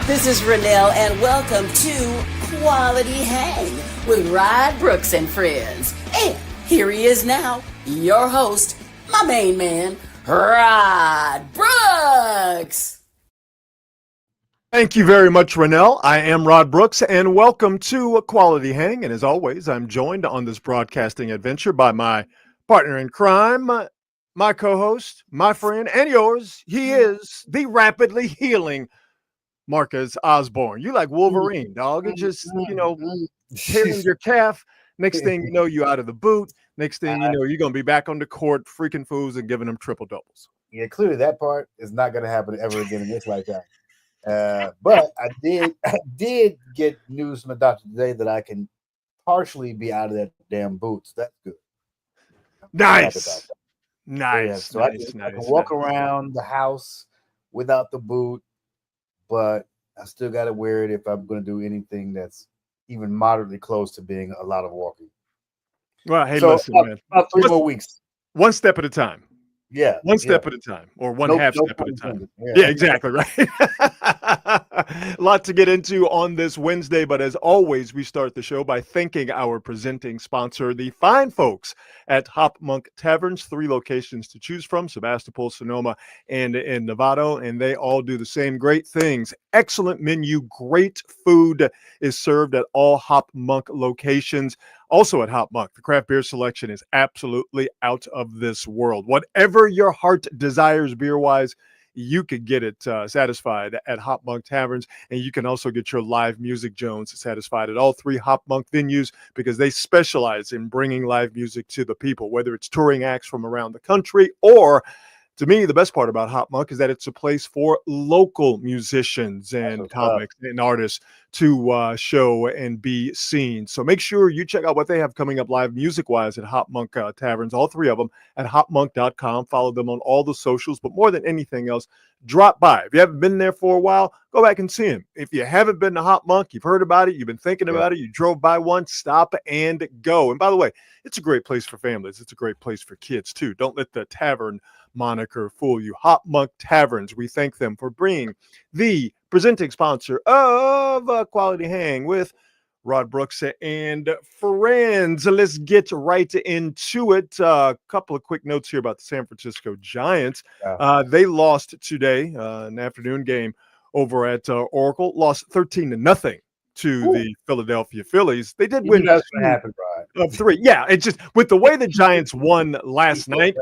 This is Renelle, and welcome to Quality Hang with Rod Brooks and friends. And here he is now, your host, my main man, Rod Brooks. Thank you very much, Renelle. I am Rod Brooks, and welcome to Quality Hang. And as always, I'm joined on this broadcasting adventure by my partner in crime, my co-host, my friend, and yours. He is the rapidly healing Marcus Osborne. You like Wolverine, dog. It's just, tearing your calf. Next thing you know, you out of the boot. Next thing you know, you're going to be back on the court freaking fools and giving them triple doubles. Yeah, clearly that part is not going to happen ever again in this lifetime. But I did get news from the doctor today that I can partially be out of that damn boots. That's good. Nice. So I can walk around the house without the boot, but I still got to wear it if I'm going to do anything that's even moderately close to being a lot of walking. Well, hey, listen, man. About 3 more weeks. One step at a time. Yeah. One step at a time, or one half step at a time. Yeah, exactly, right? A lot to get into on this Wednesday, but as always, we start the show by thanking our presenting sponsor, the fine folks at Hop Monk Taverns. 3 locations to choose from, Sebastopol, Sonoma, and in Novato, and they all do the same great things. Excellent menu, great food is served at all Hop Monk locations. Also at Hop Monk, the craft beer selection is absolutely out of this world. Whatever your heart desires beer-wise, you could get it satisfied at Hop Monk Taverns, and you can also get your live music Jones satisfied at all 3 Hop Monk venues because they specialize in bringing live music to the people, whether it's touring acts from around the country or, to me, the best part about Hop Monk is that it's a place for local musicians and comics and artists to show and be seen. So make sure you check out what they have coming up live music-wise at Hop Monk Taverns, all 3 of them at hopmonk.com. Follow them on all the socials, but more than anything else, drop by. If you haven't been there for a while, go back and see them. If you haven't been to Hop Monk, you've heard about it, you've been thinking about it, you drove by one, stop and go. And by the way, it's a great place for families. It's a great place for kids, too. Don't let the tavern moniker fool you. Hop Monk Taverns, we thank them for being the presenting sponsor of Quality Hang with Rod Brooks and friends. Let's get right into it. A couple of quick notes here about the San Francisco Giants. They lost today, an afternoon game over at Oracle, lost 13-0 to the Philadelphia Phillies. They did win. That's what happened, Brian. Of 3. Yeah, it's just with the way the Giants won last night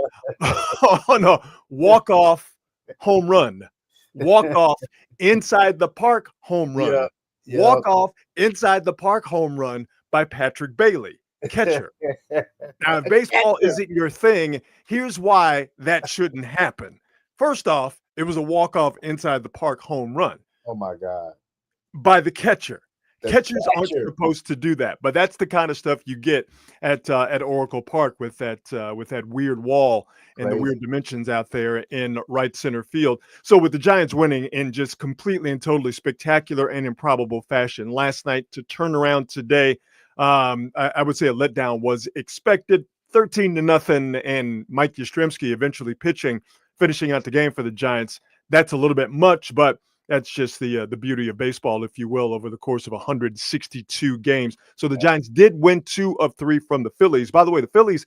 on a walk-off home run, walk-off inside the park home run, walk-off inside the park home run by Patrick Bailey, catcher. Now, if baseball isn't your thing, here's why that shouldn't happen. First off, it was a walk-off inside the park home run. Oh, my God. By the catcher. Catchers aren't supposed to do that, but that's the kind of stuff you get at Oracle Park with that weird wall and the weird dimensions out there in right center field. So with the Giants winning in just completely and totally spectacular and improbable fashion last night to turn around today, I would say a letdown was expected. 13-0, and Mike Yastrzemski eventually finishing out the game for the Giants. That's a little bit much, but that's just the beauty of baseball, if you will, over the course of 162 games. So the Giants did win 2 of 3 from the Phillies. By the way, the Phillies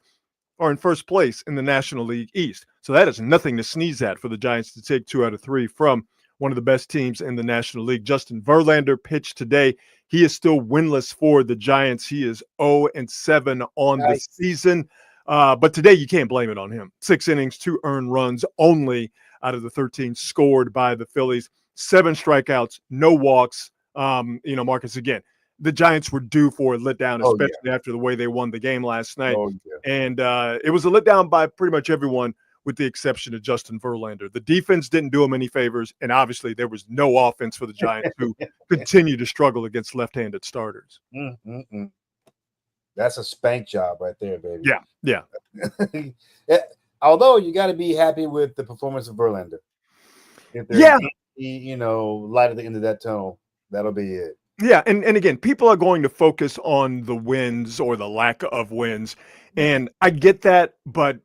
are in first place in the National League East. So that is nothing to sneeze at for the Giants to take 2 out of 3 from one of the best teams in the National League. Justin Verlander pitched today. He is still winless for the Giants. He is 0-7 on the season. But today you can't blame it on him. 6 innings, 2 earned runs only out of the 13 scored by the Phillies. 7 strikeouts, no walks. Marcus, again, the Giants were due for a letdown, especially after the way they won the game last night. And it was a letdown by pretty much everyone with the exception of Justin Verlander. The defense didn't do him any favors, and obviously there was no offense for the Giants, who continue to struggle against left-handed starters. That's a spank job right there, baby. Yeah. Although you got to be happy with the performance of Verlander. If there's any, light at the end of that tunnel, that'll be it. Yeah, and again, people are going to focus on the wins or the lack of wins, and I get that, but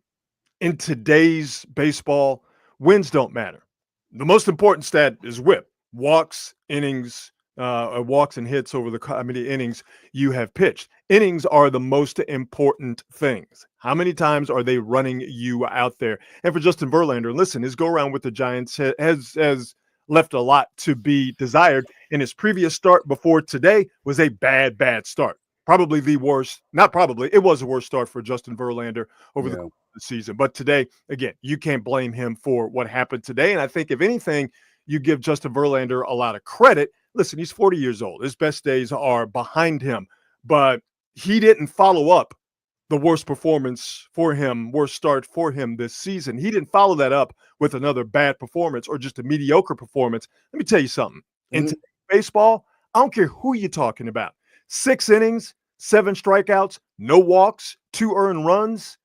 in today's baseball, wins don't matter. The most important stat is WHIP. walks, innings, walks and hits over how many innings you have pitched. Innings are the most important things. How many times are they running you out there? And for Justin Verlander, listen, his go around with the Giants has left a lot to be desired. And his previous start before today was a bad start. Probably the worst, not probably, it was the worst start for Justin Verlander over the season. But today, again, you can't blame him for what happened today. And I think if anything, you give Justin Verlander a lot of credit. Listen, he's 40 years old. His best days are behind him, but he didn't follow up the worst performance for him, worst start for him this season. He didn't follow that up with another bad performance or just a mediocre performance. Let me tell you something. In today's baseball, I don't care who you're talking about. 6 innings, 7 strikeouts, no walks, 2 earned runs.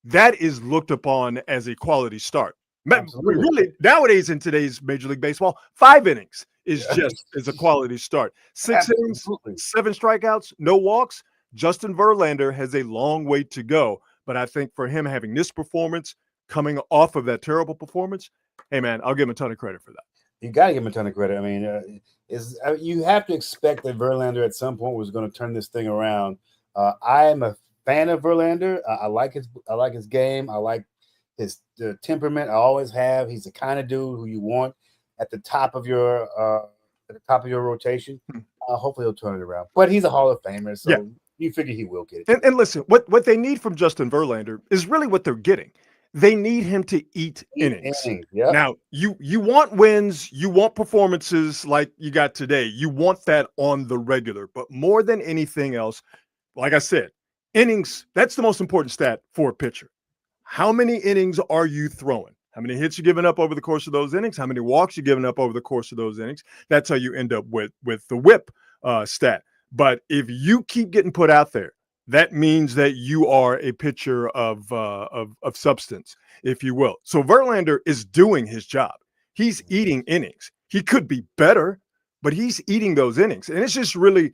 That is looked upon as a quality start. Absolutely. Really, nowadays in today's Major League Baseball, 5 innings is just as a quality start. 6 innings, 7 strikeouts, no walks. Justin Verlander has a long way to go, but I think for him having this performance, coming off of that terrible performance, hey man, I'll give him a ton of credit for that. You got to give him a ton of credit. I mean, you have to expect that Verlander at some point was going to turn this thing around. I am a fan of Verlander. I like his game. I like his temperament. I always have. He's the kind of dude who you want at the top of your rotation. Hopefully he'll turn it around. But he's a Hall of Famer, so you figure he will get it. And listen, what they need from Justin Verlander is really what they're getting. They need him to eat innings. Yep. Now, you want wins, you want performances like you got today. You want that on the regular. But more than anything else, like I said, innings, that's the most important stat for a pitcher. How many innings are you throwing? How many hits you giving up over the course of those innings? How many walks you giving up over the course of those innings? That's how you end up with the whip stat. But if you keep getting put out there, that means that you are a pitcher of substance, if you will. So Verlander is doing his job. He's eating innings. He could be better, but he's eating those innings. And it's just really,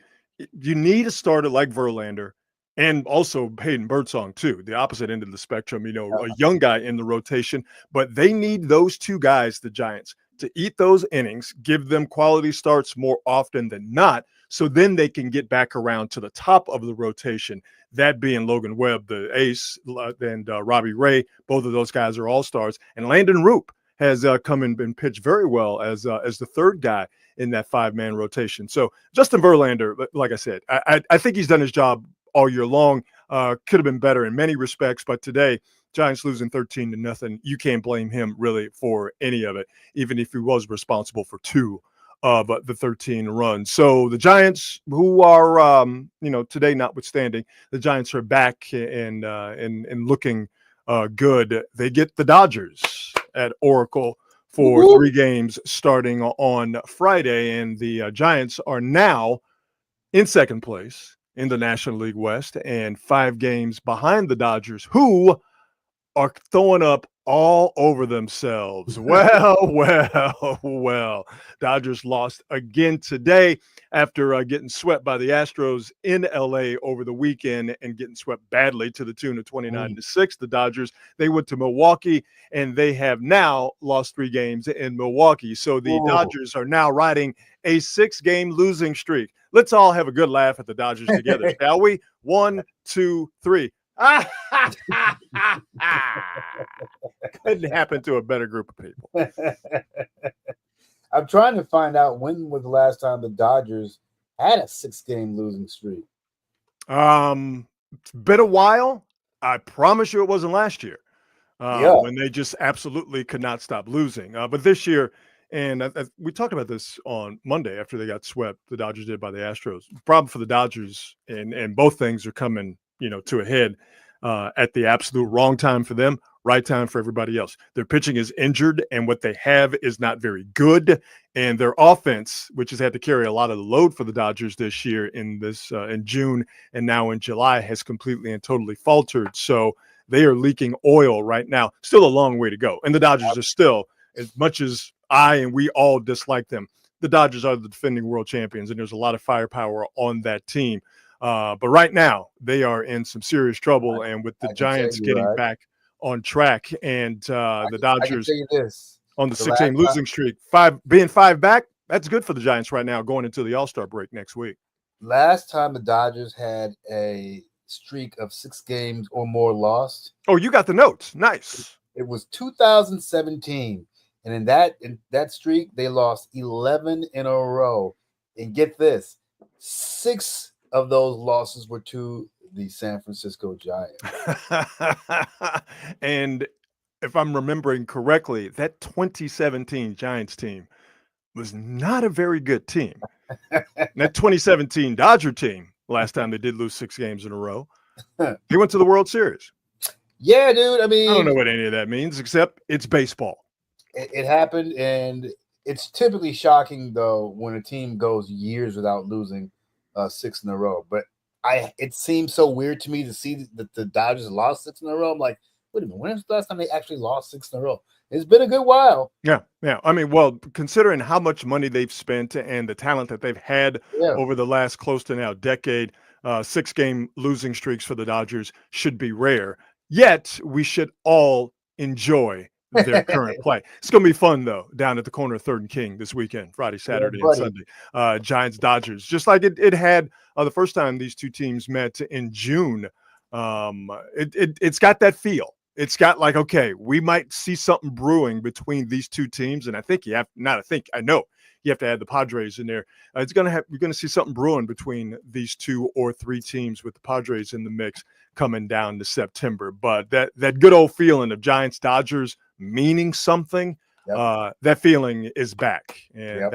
you need a starter like Verlander and also Hayden Birdsong too, the opposite end of the spectrum, a young guy in the rotation. But they need those two guys, the Giants, to eat those innings, give them quality starts more often than not, so then they can get back around to the top of the rotation, that being Logan Webb, the ace, and Robbie Ray. Both of those guys are all-stars. And Landon Roop has come and been pitched very well as the third guy in that 5-man rotation. So Justin Verlander, like I said, I think he's done his job all year long. Could have been better in many respects, but today, Giants losing 13-0. You can't blame him really for any of it, even if he was responsible for 2 of the 13 runs. So the Giants, who are, today notwithstanding, the Giants are back and looking good. They get the Dodgers at Oracle for 3 games starting on Friday, and the Giants are now in second place in the National League West and 5 games behind the Dodgers, who are throwing up all over themselves. Well. Dodgers lost again today after getting swept by the Astros in LA over the weekend and getting swept badly to the tune of 29-6. The Dodgers, they went to Milwaukee and they have now lost 3 games in Milwaukee. So the Dodgers are now riding a 6-game losing streak. Let's all have a good laugh at the Dodgers together, shall we? 1, 2, 3. Couldn't happen to a better group of people. I'm trying to find out when was the last time the Dodgers had a 6-game losing streak. It's been a while. I promise you it wasn't last year when they just absolutely could not stop losing. But this year, and we talked about this on Monday after they got swept, the Dodgers did by the Astros. The problem for the Dodgers, and both things are coming to a head at the absolute wrong time for them, right time for everybody else. Their pitching is injured, and what they have is not very good. And their offense, which has had to carry a lot of the load for the Dodgers this year in June and now in July, has completely and totally faltered. So they are leaking oil right now. Still a long way to go. And the Dodgers are still, as much as I and we all dislike them, the Dodgers are the defending world champions, and there's a lot of firepower on that team. But right now, they are in some serious trouble, and with the Giants getting back on track and the Dodgers on the 6-game losing streak, being 5 back, That's good for the Giants right now going into the All-Star break next week. Last time the Dodgers had a streak of 6 games or more lost. Oh, you got the notes. Nice. It was 2017. And in that streak, they lost 11 in a row. And get this, 6 of those losses were to the San Francisco Giants. And if I'm remembering correctly, that 2017 Giants team was not a very good team. That 2017 Dodger team, last time they did lose 6 games in a row, they went to the World Series. Yeah, dude. I mean, I don't know what any of that means, except it's baseball. It happened, and it's typically shocking, though, when a team goes years without losing 6 in a row. But it seems so weird to me to see that the Dodgers lost 6 in a row. I'm like, wait a minute, when was the last time they actually lost 6 in a row? It's been a good while. Yeah. I mean, well, considering how much money they've spent and the talent that they've had over the last close to now decade, 6-game losing streaks for the Dodgers should be rare. Yet we should all enjoy their current play. It's going to be fun, though, down at the corner of 3rd and King this weekend, Friday, Saturday, and Sunday. Giants, Dodgers, just like it had the first time these two teams met in June. It's got that feel. It's got like, okay, we might see something brewing between these two teams. And I think I know you have to add the Padres in there. You're going to see something brewing between these 2 or 3 teams with the Padres in the mix coming down to September. But that good old feeling of Giants Dodgers meaning something, that feeling is back. And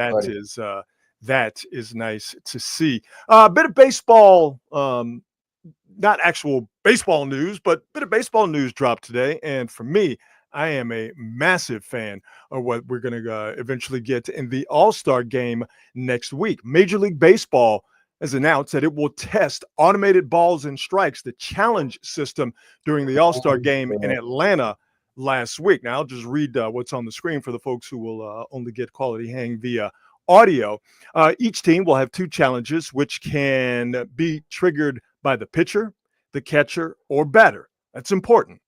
that is nice to see. A bit of baseball, not actual baseball news, but a bit of baseball news dropped today. And for me, I am a massive fan of what we're going to eventually get in the All-Star game next week. Major League Baseball has announced that it will test automated balls and strikes, the challenge system, during the All-Star game in Atlanta last week. Now, I'll just read what's on the screen for the folks who will only get Quality Hang via audio. Each team will have 2 challenges, which can be triggered by the pitcher, the catcher, or batter. That's important.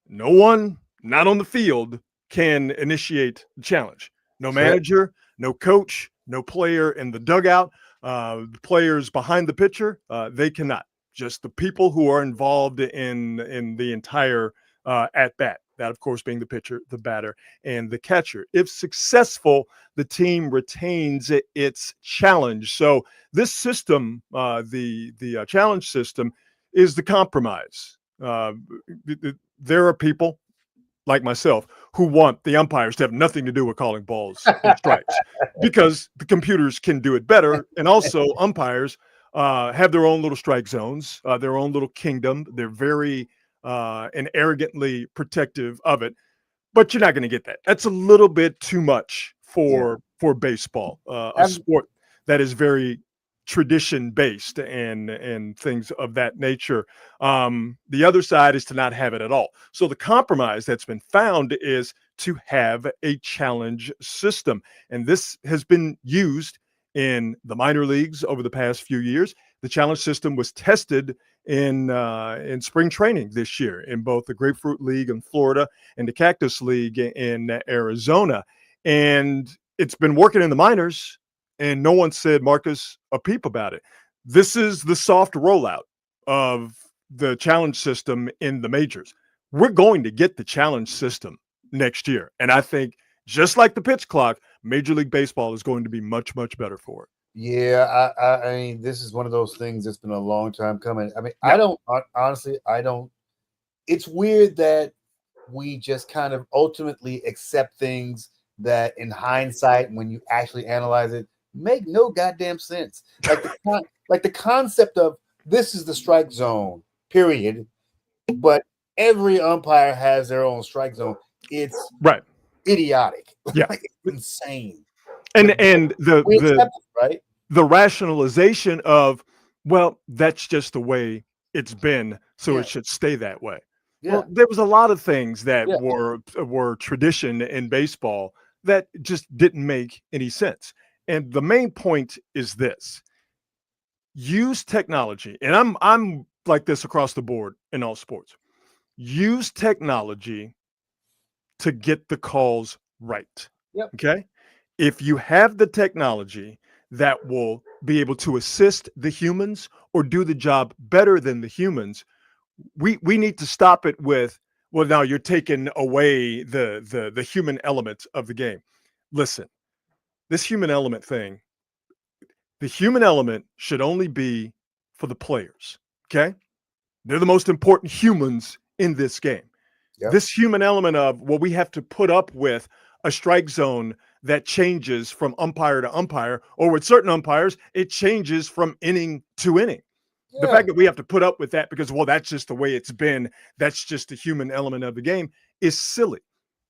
No one not on the field can initiate the challenge. No manager, no coach, no player in the dugout, the players behind the pitcher, they cannot. Just the people who are involved in the entire at-bat. That, of course, being the pitcher, the batter, and the catcher. If successful, the team retains its challenge. So this system, the challenge system, is the compromise. There are people like myself who want the umpires to have nothing to do with calling balls and strikes because the computers can do it better. And also umpires have their own little strike zones, their own little kingdom. They're very and arrogantly protective of it, but you're not going to get that. That's a little bit too much for baseball, a sport that is very tradition based and things of that nature. The other side is to not have it at all. So the compromise that's been found is to have a challenge system, and this has been used in the minor leagues over the past few years. The challenge system was tested in spring training this year in both the Grapefruit League in Florida and the Cactus League in Arizona. And it's been working in the minors, and no one said, Marcus, a peep about it. This is the soft rollout of the challenge system in the majors. We're going to get the challenge system next year. And I think just like the pitch clock, Major League Baseball is going to be much, much better for it. Yeah, I mean, this is one of those things that's been a long time coming. I mean, I don't it's weird that we just kind of ultimately accept things that in hindsight, when you actually analyze it, make no goddamn sense. Like the concept of this is the strike zone, period. But every umpire has their own strike zone. It's idiotic. Yeah. Like, it's insane. And the right? The rationalization of, well, that's just the way it's been, so it should stay that way. Yeah. Well, there was a lot of things that were tradition in baseball that just didn't make any sense. And the main point is this: use technology, and I'm like this across the board in all sports. Use technology to get the calls right. Yep. Okay. if you have the technology that will be able to assist the humans or do the job better than the humans, we need to stop it with, well, now you're taking away the human element of the game. Listen, this human element thing, the human element should only be for the players. Okay. They're the most important humans in this game. Yep. This human element of, well, we have to put up with a strike zone that changes from umpire to umpire, or with certain umpires, it changes from inning to inning. Yeah. The fact that we have to put up with that because, well, that's just the way it's been, that's just the human element of the game, is silly.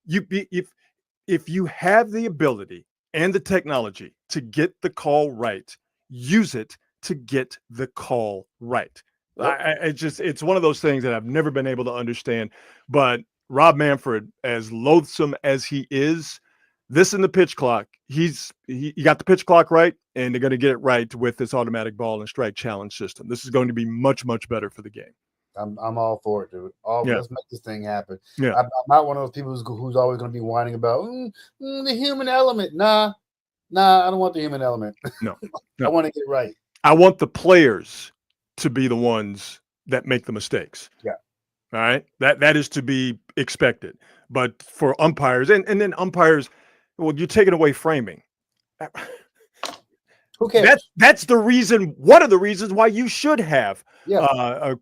If you have the ability and the technology to get the call right, use it to get the call right. Yep. It's one of those things that I've never been able to understand. But Rob Manfred, as loathsome as he is, this in the pitch clock, he got the pitch clock right, and they're going to get it right with this automatic ball and strike challenge system. This is going to be much, much better for the game. I'm all for it, dude. Let's make this thing happen. Yeah. I'm not one of those people who's always going to be whining about the human element. Nah, I don't want the human element. No. I want to get right. I want the players to be the ones that make the mistakes. Yeah. All right. That is to be expected. But for umpires and then umpires, well, you're taking away framing. Who cares? That's the reason. One of the reasons why you should have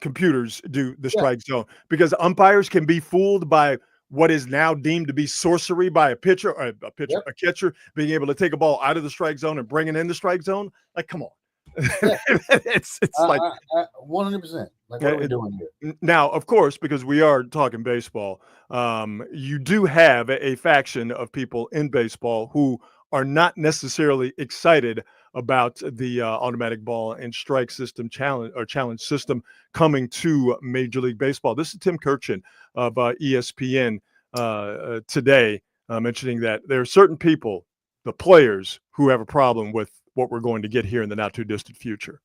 computers do the strike zone, because umpires can be fooled by what is now deemed to be sorcery by a pitcher, a catcher being able to take a ball out of the strike zone and bring it in the strike zone. Like, come on. It's like 100%. Like, what are we doing here? Now, of course, because we are talking baseball, you do have a faction of people in baseball who are not necessarily excited about the automatic ball and strike system challenge system coming to Major League Baseball. This is Tim Kurkjian of ESPN today, mentioning that there are certain people, the players, who have a problem with what we're going to get here in the not too distant future.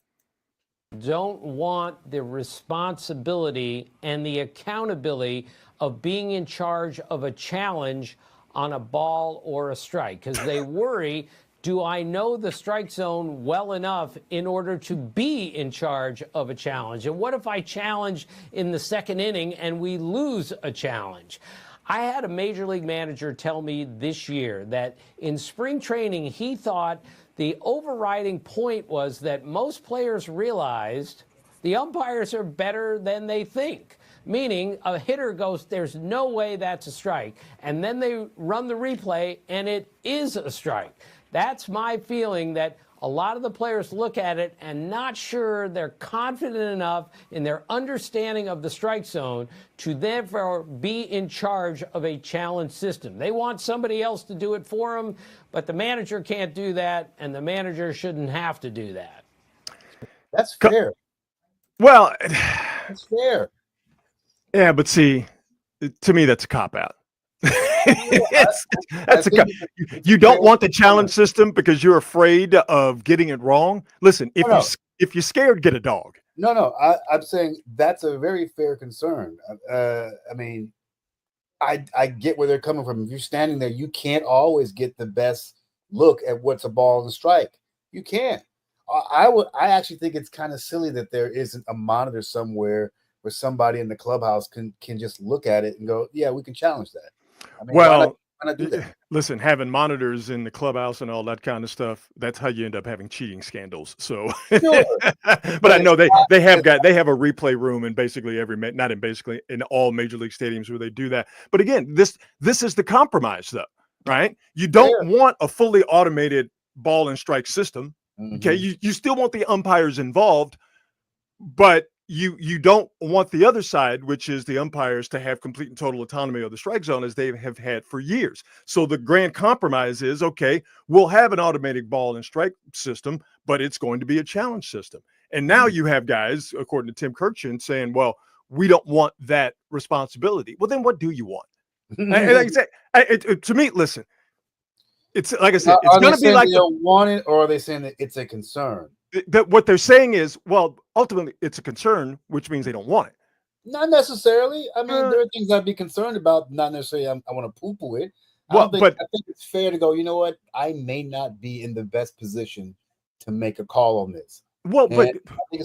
Don't want the responsibility and the accountability of being in charge of a challenge on a ball or a strike, because they worry, do I know the strike zone well enough in order to be in charge of a challenge? And what if I challenge in the second inning and we lose a challenge? I had a major league manager tell me this year that in spring training, he thought the overriding point was that most players realized the umpires are better than they think. Meaning a hitter goes, there's no way that's a strike. And then they run the replay and it is a strike. That's my feeling, that a lot of the players look at it and not sure they're confident enough in their understanding of the strike zone to therefore be in charge of a challenge system. They want somebody else to do it for them, but the manager can't do that, and the manager shouldn't have to do that. That's fair. Well, that's fair. Yeah, but see, to me, that's a cop-out. You don't want the challenge system because you're afraid of getting it wrong. Listen, if you're scared, get a dog. No, I'm saying that's a very fair concern. I mean, I get where they're coming from. If you're standing there, you can't always get the best look at what's a ball and a strike. You can't. I actually think it's kind of silly that there isn't a monitor somewhere where somebody in the clubhouse can just look at it and go, yeah, we can challenge that. I mean, why not do that? Listen, having monitors in the clubhouse and all that kind of stuff, that's how you end up having cheating scandals. So, sure. But I know they have a replay room in basically in all major league stadiums where they do that. But again, this is the compromise, though, right? You don't want a fully automated ball and strike system. Mm-hmm. Okay, you still want the umpires involved, but you don't want the other side, which is the umpires, to have complete and total autonomy of the strike zone as they have had for years. So the grand compromise is, okay, we'll have an automatic ball and strike system, but it's going to be a challenge system. And now you have guys, according to Tim Kurkjian, saying, well, we don't want that responsibility. Well, then what do you want? Like I said, to me, listen, it's like I said, it's going to be like they don't want it, or are they saying that it's a concern? That what they're saying is, well, ultimately it's a concern, which means they don't want it. Not necessarily. I mean, there are things I'd be concerned about. Not necessarily I want to poo-poo it. I think it's fair to go, you know what? I may not be in the best position to make a call on this. Well, but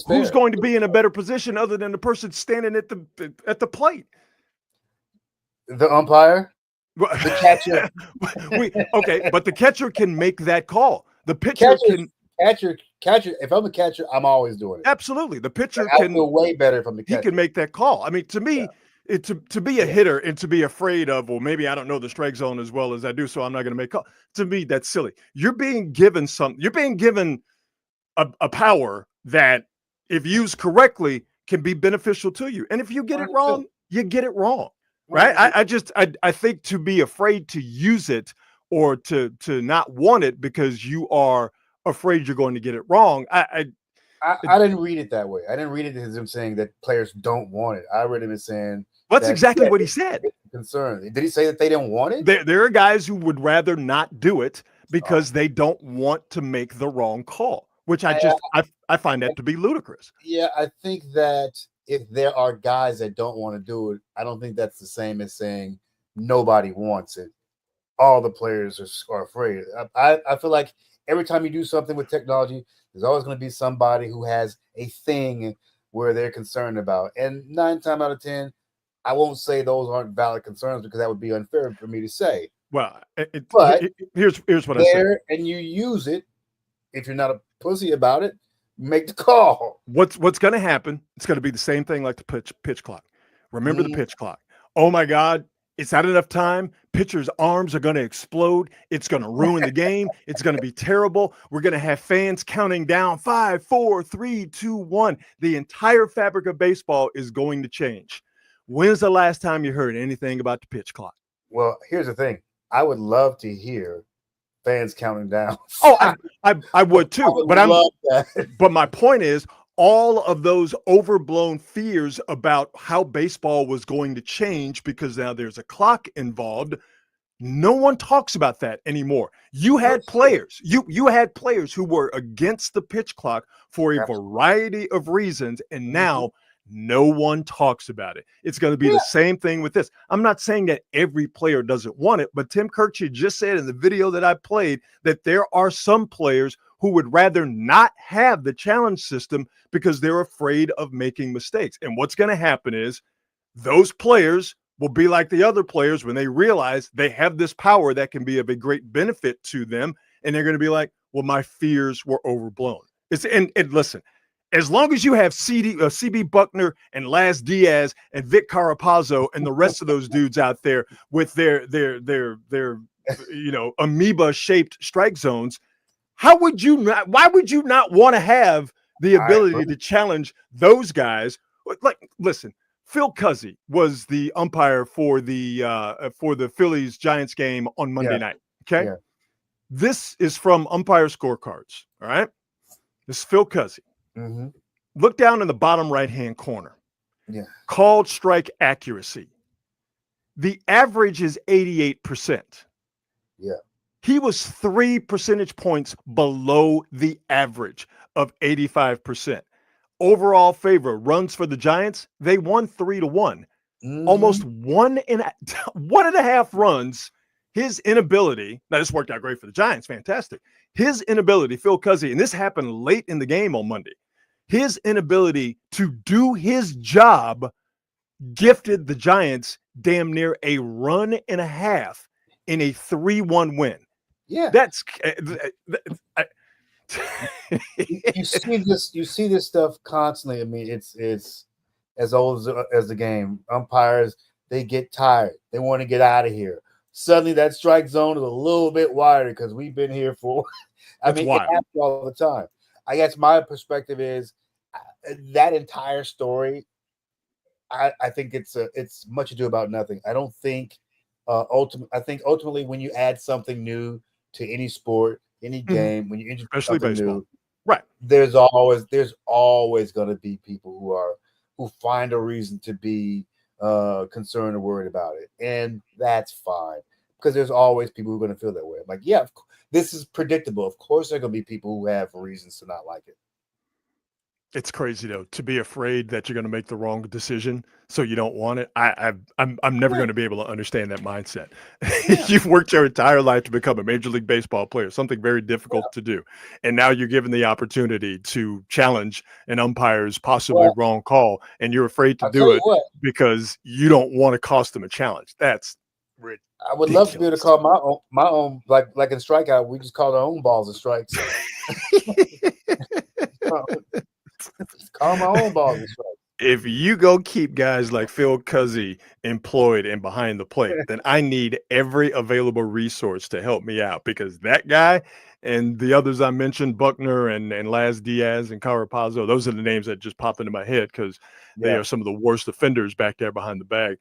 who's going to be in a better position other than the person standing at the plate? The umpire? The catcher. Okay, but the catcher can make that call. The pitcher can. Catcher. If I'm a catcher, I'm always doing it. Absolutely, the pitcher can feel way better if I'm the catcher. He can make that call. I mean, to me, to be a hitter and to be afraid of, well, maybe I don't know the strike zone as well as I do, so I'm not going to make call. To me, that's silly. You're being given something. You're being given a power that, if used correctly, can be beneficial to you. And if you get it wrong, you get it wrong. Right? I think to be afraid to use it or to not want it because you are afraid you're going to get it wrong. I didn't read it that way. I didn't read it as him saying that players don't want it. I read him as saying that's exactly what he said. Concerned. Did he say that they didn't want it? There are guys who would rather not do it because they don't want to make the wrong call, which I find that to be ludicrous. Yeah, I think that if there are guys that don't want to do it, I don't think that's the same as saying nobody wants it. All the players are afraid. I feel like every time you do something with technology, there's always going to be somebody who has a thing where they're concerned about. And 9 times out of 10, I won't say those aren't valid concerns because that would be unfair for me to say. Well, here's what I say. And you use it. If you're not a pussy about it, make the call. What's going to happen? It's going to be the same thing like the pitch clock. Remember the pitch clock. Oh my God, it's not enough time. Pitchers' arms are going to explode. It's going to ruin the game. It's going to be terrible. We're going to have fans counting down 5, 4, 3, 2, 1. The entire fabric of baseball is going to change. When's the last time you heard anything about the pitch clock? Well, here's the thing. I would love to hear fans counting down. Oh, I would too. But my point is, all of those overblown fears about how baseball was going to change because now there's a clock involved. No one talks about that anymore. You had players, you had players who were against the pitch clock for a variety of reasons, and now no one talks about it. It's going to be the same thing with this. I'm not saying that every player doesn't want it, but Tim Kirchner just said in the video that I played that there are some players who would rather not have the challenge system because they're afraid of making mistakes. And what's going to happen is those players will be like the other players when they realize they have this power that can be of a great benefit to them. And they're going to be like, well, my fears were overblown. And listen, as long as you have CB Buckner and Laz Diaz and Vic Carapazzo and the rest of those dudes out there with their amoeba-shaped strike zones, why would you not want to have the ability to challenge those guys? Like, listen, Phil Cuzzy was the umpire for the Phillies Giants game on Monday night. Okay. Yeah. This is from umpire scorecards. All right. This is Phil Cuzzy. Mm-hmm. Look down in the bottom right-hand corner. Yeah. Called strike accuracy. The average is 88%. Yeah. He was 3 percentage points below the average of 85%. Overall favor, runs for the Giants, they won 3-1. Mm-hmm. Almost 1.5 runs. His inability, now this worked out great for the Giants, fantastic. His inability, Phil Cuzzy, and this happened late in the game on Monday, his inability to do his job gifted the Giants damn near a 1.5 runs in a 3-1 win. Yeah. That's you see this stuff constantly. I mean, it's as old as the game. Umpires, they get tired. They want to get out of here. Suddenly that strike zone is a little bit wider because we've been here for it happens all the time. I guess my perspective is that entire story, I think it's much ado about nothing. I don't think ultimately when you add something new to any sport, any game, when you introduce especially something baseball, new, right? There's always going to be people who find a reason to be concerned or worried about it, and that's fine because there's always people who are going to feel that way. I'm like, yeah, this is predictable. Of course, there are going to be people who have reasons to not like it. It's crazy though to be afraid that you're going to make the wrong decision, so you don't want it. I'm never going to be able to understand that mindset. Yeah. You've worked your entire life to become a Major League Baseball player, something very difficult to do, and now you're given the opportunity to challenge an umpire's possibly wrong call, and you're afraid to do it because you don't want to cost them a challenge. That's ridiculous. I would love to be able to call my own like in strikeout. We just call our own balls and strikes. Call my own balls and strikes. If you go keep guys like Phil Cuzzy employed and behind the plate, then I need every available resource to help me out, because that guy and the others I mentioned, Buckner and Laz Diaz and Carapazzo, those are the names that just pop into my head because they are some of the worst offenders back there behind the bag.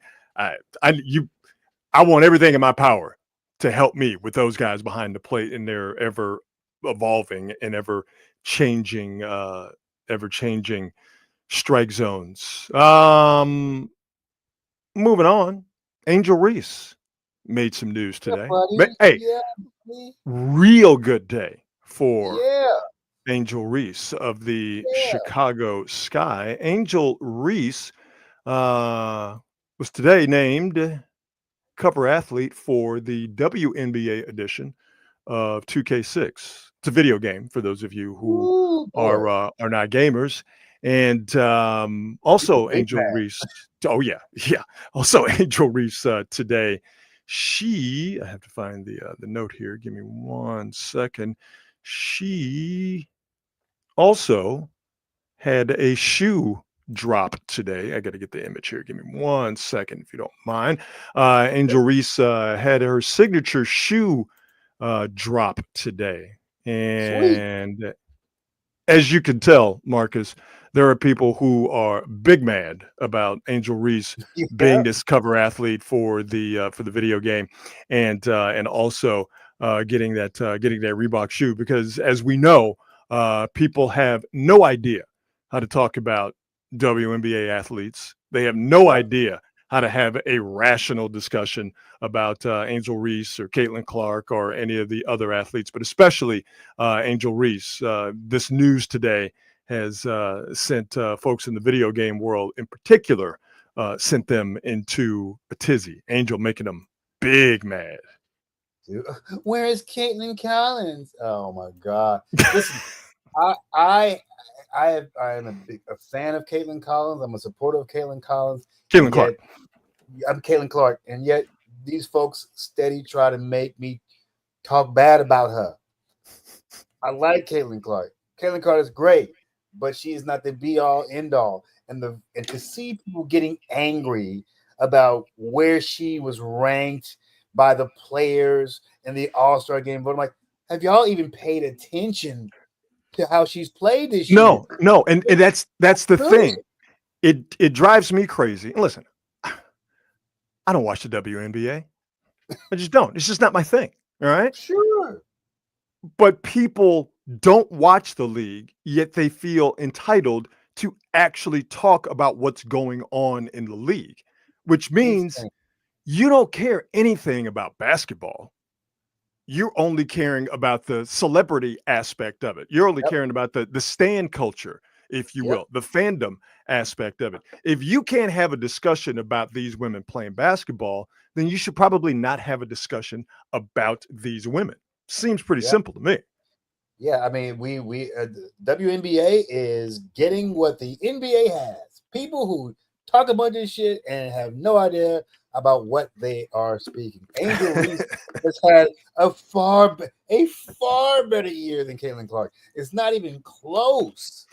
I want everything in my power to help me with those guys behind the plate in their ever evolving and ever changing strike zones. Moving on, Angel Reese made some news today. Real good day for Angel Reese of the Chicago Sky. Angel Reese was today named cover athlete for the WNBA edition of 2K6. It's a video game for those of you who are not gamers. And also Angel Reese. Oh yeah. Also Angel Reese today. I have to find the note here. Give me 1 second. She also had a shoe drop today. I got to get the image here. Give me 1 second if you don't mind. Angel Reese had her signature shoe drop today. And as you can tell, Marcus, there are people who are big mad about Angel Reese being this cover athlete for the video game, and also getting that Reebok shoe, because as we know, people have no idea how to talk about WNBA athletes. They have no idea how to have a rational discussion about Angel Reese or Caitlin Clark or any of the other athletes, but especially Angel Reese. This news today has sent folks in the video game world in particular, sent them into a tizzy. Angel making them big mad. Dude, where is Caitlin Collins? Oh my God. Listen, I am a fan of Caitlin Collins. I'm a supporter of Caitlin Collins. Caitlin Clark. I'm Caitlin Clark, and yet these folks steady try to make me talk bad about her. I like Caitlin Clark. Caitlin Clark is great, but she is not the be all end all. And to see people getting angry about where she was ranked by the players in the All-Star game, but I'm like, have y'all even paid attention to how she's played this year? No, and that's the thing. It drives me crazy. And listen, I don't watch the WNBA. I just don't. It's just not my thing. All right. Sure. But people don't watch the league, yet they feel entitled to actually talk about what's going on in the league, which means you don't care anything about basketball. You're only caring about the celebrity aspect of it. You're only caring about the stan culture, if you will, the fandom aspect of it. If you can't have a discussion about these women playing basketball, then you should probably not have a discussion about these women. Seems pretty simple to me. Yeah, I mean, WNBA is getting what the NBA has. People who talk a bunch of shit and have no idea about what they are speaking. Angel Reese has had a far better year than Caitlin Clark. It's not even close.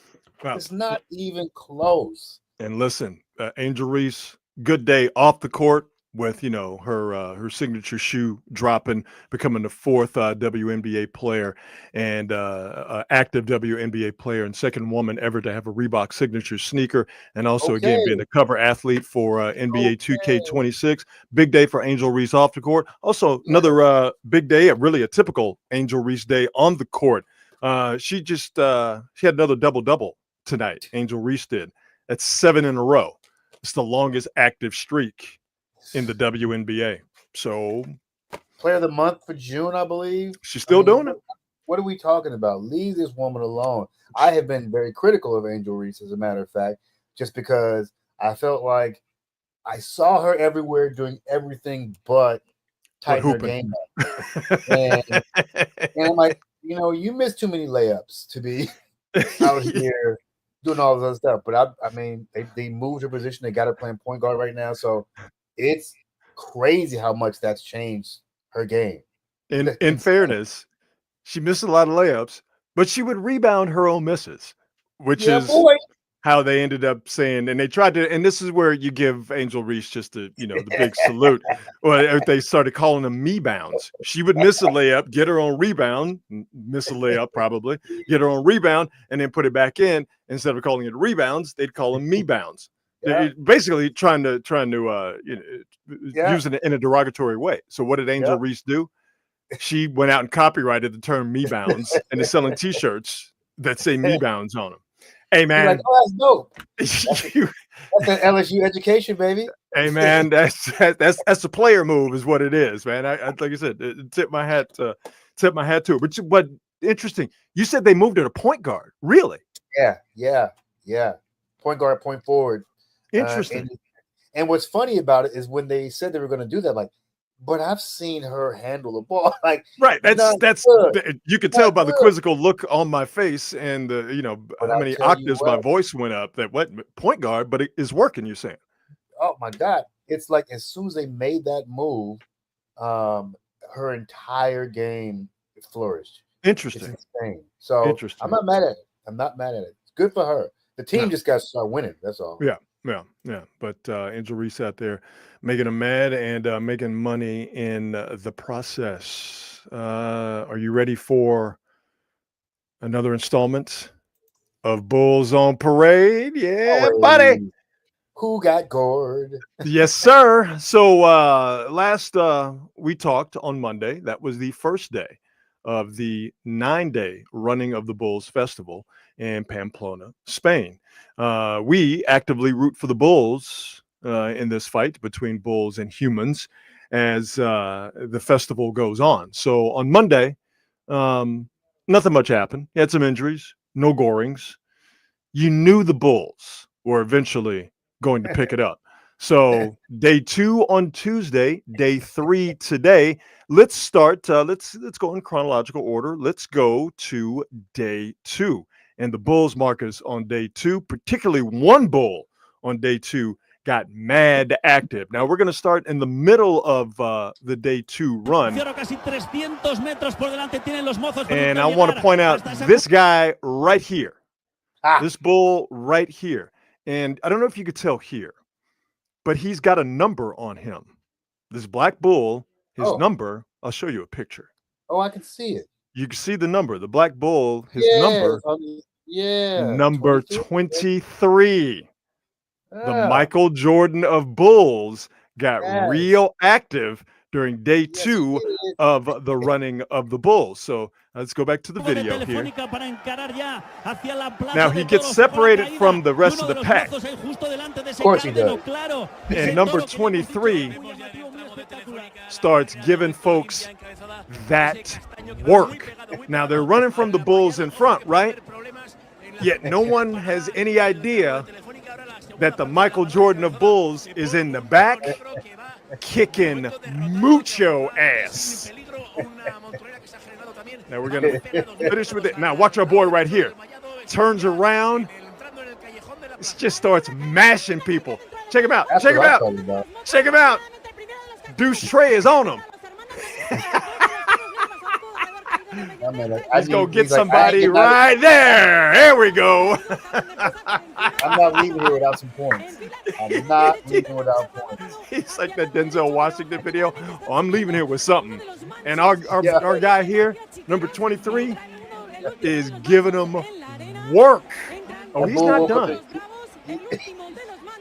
Wow. It's not even close. And listen, Angel Reese, good day off the court with, her signature shoe dropping, becoming the fourth WNBA player and active WNBA player and second woman ever to have a Reebok signature sneaker. And also, again, being a cover athlete for NBA 2K26. Big day for Angel Reese off the court. Also, another big day, really a typical Angel Reese day on the court. She had another double-double tonight. Angel Reese did. That's 7 in a row. It's the longest active streak in the WNBA. So, player of the month for June, I believe. She's still doing it. What are we talking about? Leave this woman alone. I have been very critical of Angel Reese, as a matter of fact, just because I felt like I saw her everywhere doing everything but tighten her game up. And I'm like, you missed too many layups to be out here doing all this other stuff. But I mean, they moved her position. They got her playing point guard right now. So it's crazy how much that's changed her game. In fairness, she missed a lot of layups, but she would rebound her own misses, which is how they ended up saying, and they tried to, and this is where you give Angel Reese just the big salute. Or they started calling them me bounds. She would miss a layup, get her own rebound, miss a layup probably, get her own rebound, and then put it back in. Instead of calling it rebounds, they'd call them me bounds. Yeah. Basically trying to use it in a derogatory way. So what did Angel Reese do? She went out and copyrighted the term me bounds and is selling T-shirts that say me bounds on them. Hey man, like, oh, that's dope. That's an LSU education, baby. Hey man, that's a player move, is what it is, man. I like I said, tip my hat to it. But interesting, you said they moved her to point guard, really? Yeah. Point guard, point forward. Interesting. And what's funny about it is when they said they were going to do that, like, but I've seen her handle the ball. Like, right. That's you could tell by the quizzical look on my face and how many octaves my voice went up. That what point guard, but it is working. You're saying? Oh my God! It's like as soon as they made that move, her entire game flourished. Interesting. It's insane. So I'm not mad at it. It's good for her. The team just got to start winning. That's all. Yeah. But Angel Reese out there making them mad and making money in the process. Are you ready for another installment of Bulls on Parade? Yeah, buddy. Who got gored? Yes, sir. So last we talked on Monday. That was the first day of the 9-day running of the Bulls Festival in Pamplona, Spain. We actively root for the Bulls in this fight between Bulls and humans as the festival goes on. So on Monday, nothing much happened. You had some injuries, no gorings. You knew the Bulls were eventually going to pick it up. So day 2 on Tuesday, day 3 today. Let's start. Let's go in chronological order. Let's go to day 2. And the Bulls markers on day 2, particularly one Bull on day 2, got mad active. Now we're going to start in the middle of the day 2 run. And I want to point out this guy right here, this Bull right here. And I don't know if you could tell here, but he's got a number on him. This black Bull, his number, I'll show you a picture. Oh, I can see it. You can see the number. The black Bull, his number. Number 23. The Michael Jordan of Bulls got real active during day 2 of the running of the Bulls. So let's go back to the video here. Now he gets separated from the rest of the pack. Of course he does. And number 23 starts giving folks that work. Now they're running from the Bulls in front, right? Yet no one has any idea that the Michael Jordan of Bulls is in the back kicking mucho ass. Now we're going to finish with it. Now watch our boy right here. Turns around. Just starts mashing people. Check him out. Check him out. Check him out. Deuce Trey is on him. Let's go get somebody right there. There we go. I'm not leaving here without some points. I'm not leaving without points. He's like that Denzel Washington video. Oh, I'm leaving here with something. And our guy here, number 23, is giving them work. Oh, he's not done.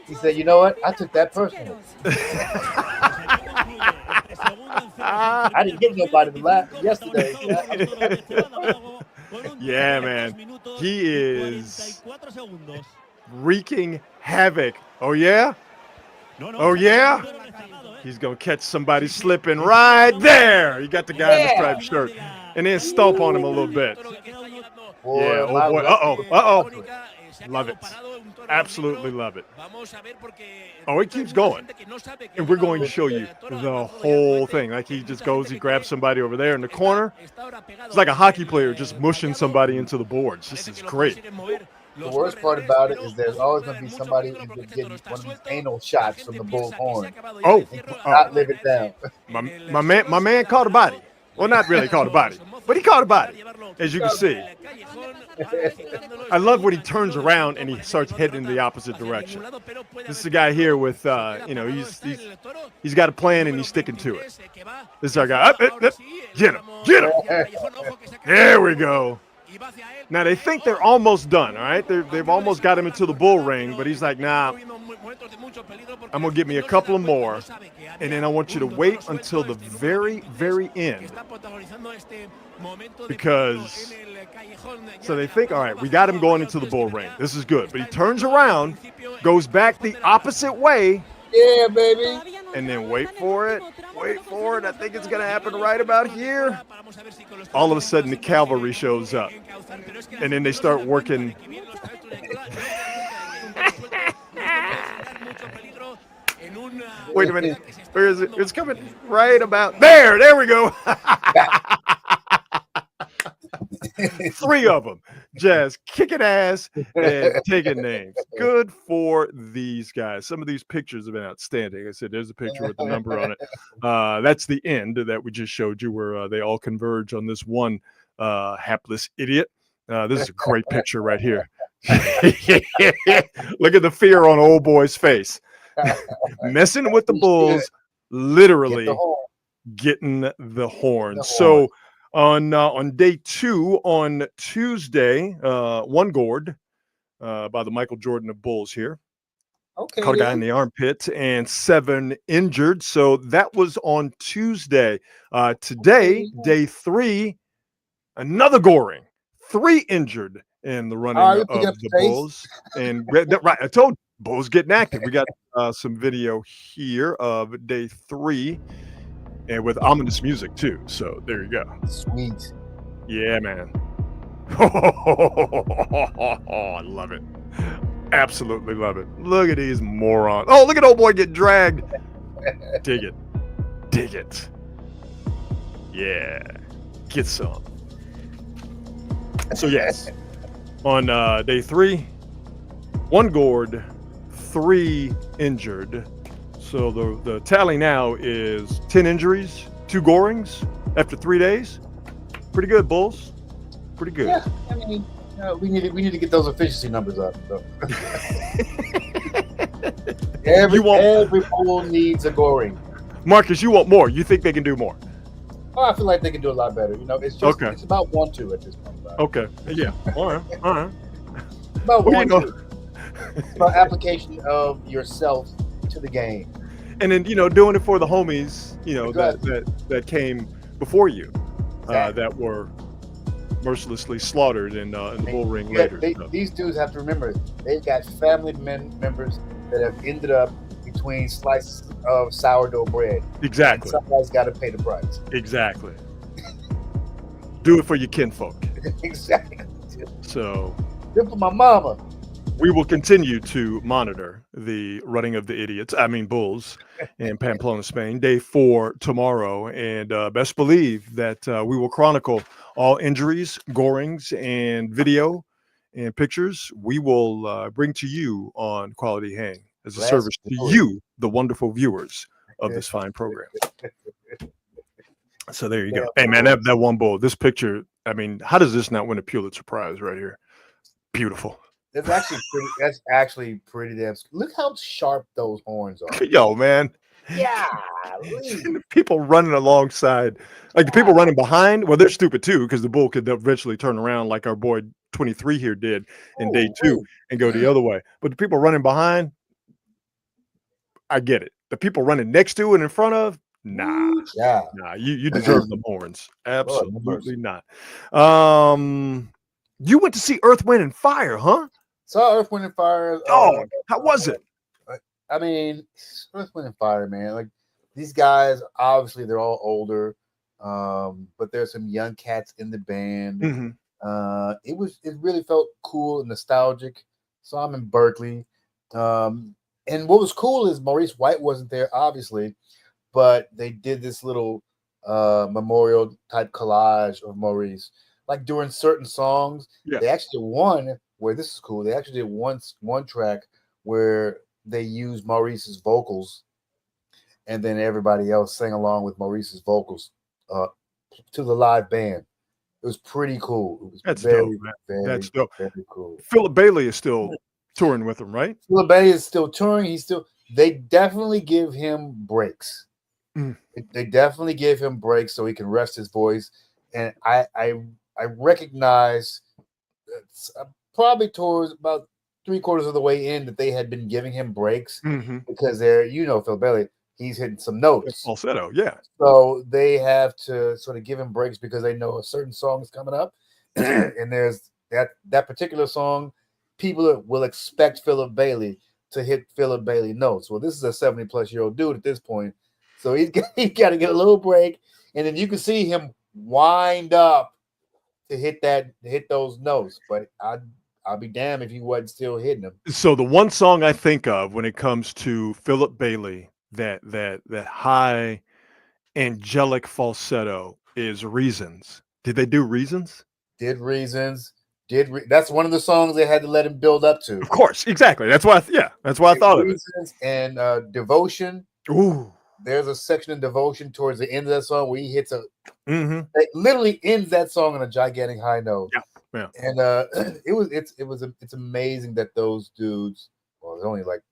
He said, you know what? I took that personally. I didn't give nobody the laugh yesterday. Yeah, man. He is wreaking havoc. Oh, yeah? Oh, yeah? He's going to catch somebody slipping right there. You got the guy in the striped shirt. And then stomp on him a little bit. Boy, yeah, oh boy. Uh-oh. Love it. Absolutely love it. Oh, it keeps going. And we're going to show you the whole thing. Like he just goes, he grabs somebody over there in the corner. It's like a hockey player just mushing somebody into the boards. This is great. The worst part about it is there's always going to be somebody getting one of these anal shots from the bull's horn. Oh, not live it down. My man caught a body. Well, not really caught a body, but he caught a body, as you can see. I love when he turns around and he starts heading in the opposite direction. This is a guy here with, he's got a plan and he's sticking to it. This is our guy. Up. Get him. There we go. Now, they think they're almost done, all right? They've almost got him into the bull ring, but he's like, nah, I'm going to give me a couple of more, and then I want you to wait until the very, very end. Because, so they think, all right, we got him going into the bull ring. This is good. But he turns around, goes back the opposite way. Yeah, baby. And then wait for it. I think it's going to happen right about here. All of a sudden, the cavalry shows up. And then they start working. Wait a minute. Where is it? It's coming right about there. There we go. 3 of them just kicking ass and taking names. Good for these guys. Some of these pictures have been outstanding. I said there's a picture with the number on it. That's the end that we just showed you where they all converge on this one hapless idiot. This is a great picture right here. Look at the fear on old boy's face. Messing with the bulls, literally getting the horn. So on day 2 on Tuesday, 1 gored by the Michael Jordan of bulls here. Okay. Caught a guy in the armpit and 7 injured. So that was on Tuesday. Today, day 3, another goring, 3 injured in the running of the bulls. And right, I told you, bulls getting active. We got some video here of day 3. And with ominous music, too. So there you go. Sweet. Yeah, man. I love it. Absolutely love it. Look at these morons. Oh, look at old boy get dragged. Dig it. Yeah. Get some. So, yes. On day 3, 1 gored, 3 injured. So the tally now is 10 injuries, 2 gorings after 3 days. Pretty good, Bulls. Pretty good. Yeah, I mean, we need to get those efficiency numbers up. So. every bull needs a goring. Marcus, you want more? You think they can do more? Oh, I feel like they can do a lot better. It's just it's about 1-2 at this point. Right? Okay. Yeah. All right. About 1-2. About application of yourself to the game. And then, doing it for the homies, that came before you, that were mercilessly slaughtered in the bull ring later. These dudes have to remember, they've got family members that have ended up between slices of sourdough bread. Exactly. And somebody's got to pay the price. Exactly. Do it for your kinfolk. Exactly. So. Do it for my mama. We will continue to monitor the running of the bulls in Pamplona, Spain. Day 4 tomorrow, and best believe that we will chronicle all injuries, gorings, and video and pictures. We will bring to you on Quality Hang as a service to you, the wonderful viewers of this fine program. So there you go. Hey, man, that one bull, this picture, how does this not win a Pulitzer Prize right here? Beautiful. That's actually pretty damn. Look how sharp those horns are. Yo, man. Yeah. The people running alongside, like the people running behind. Well, they're stupid too, because the bull could eventually turn around, like our boy 23 here did in day 2, and go the other way. But the people running behind, I get it. The people running next to and in front of, nah. You deserve the horns. Absolutely not. You went to see Earth, Wind, and Fire, huh? Saw Earth, Wind, and Fire. Oh, how was it? Earth, Wind, and Fire, man. Like these guys, obviously, they're all older, but there's some young cats in the band. It really felt cool and nostalgic. So I'm in Berkeley. And what was cool is Maurice White wasn't there, obviously, but they did this little memorial type collage of Maurice. Like during certain songs, they actually did one where this is cool. They actually did one track where they used Maurice's vocals, and then everybody else sang along with Maurice's vocals to the live band. It was pretty cool. It was That's dope, man. That's dope. Very cool. Philip Bailey is still touring with him, right? Philip Bailey is still touring. They definitely give him breaks. They definitely give him breaks so he can rest his voice. And I recognize probably towards about 3/4 of the way in that they had been giving him breaks because Phil Bailey, he's hitting some notes. Falsetto, yeah. So they have to sort of give him breaks because they know a certain song is coming up. And there's that particular song, people will expect Philip Bailey to hit Philip Bailey notes. Well, this is a 70-plus-year-old dude at this point. So he's got to get a little break. And then you can see him wind up to hit those notes. But I'll be damned if he wasn't still hitting them. So the one song I think of when it comes to Philip Bailey, that high angelic falsetto, is Reasons. Did they do Reasons? Did Reasons. That's one of the songs they had to let him build up to. Of course, exactly. That's why I thought of it. And Devotion. Ooh. There's a section in Devotion towards the end of that song where he hits it literally ends that song on a gigantic high note. Yeah. And it's amazing that those dudes, well, there's only like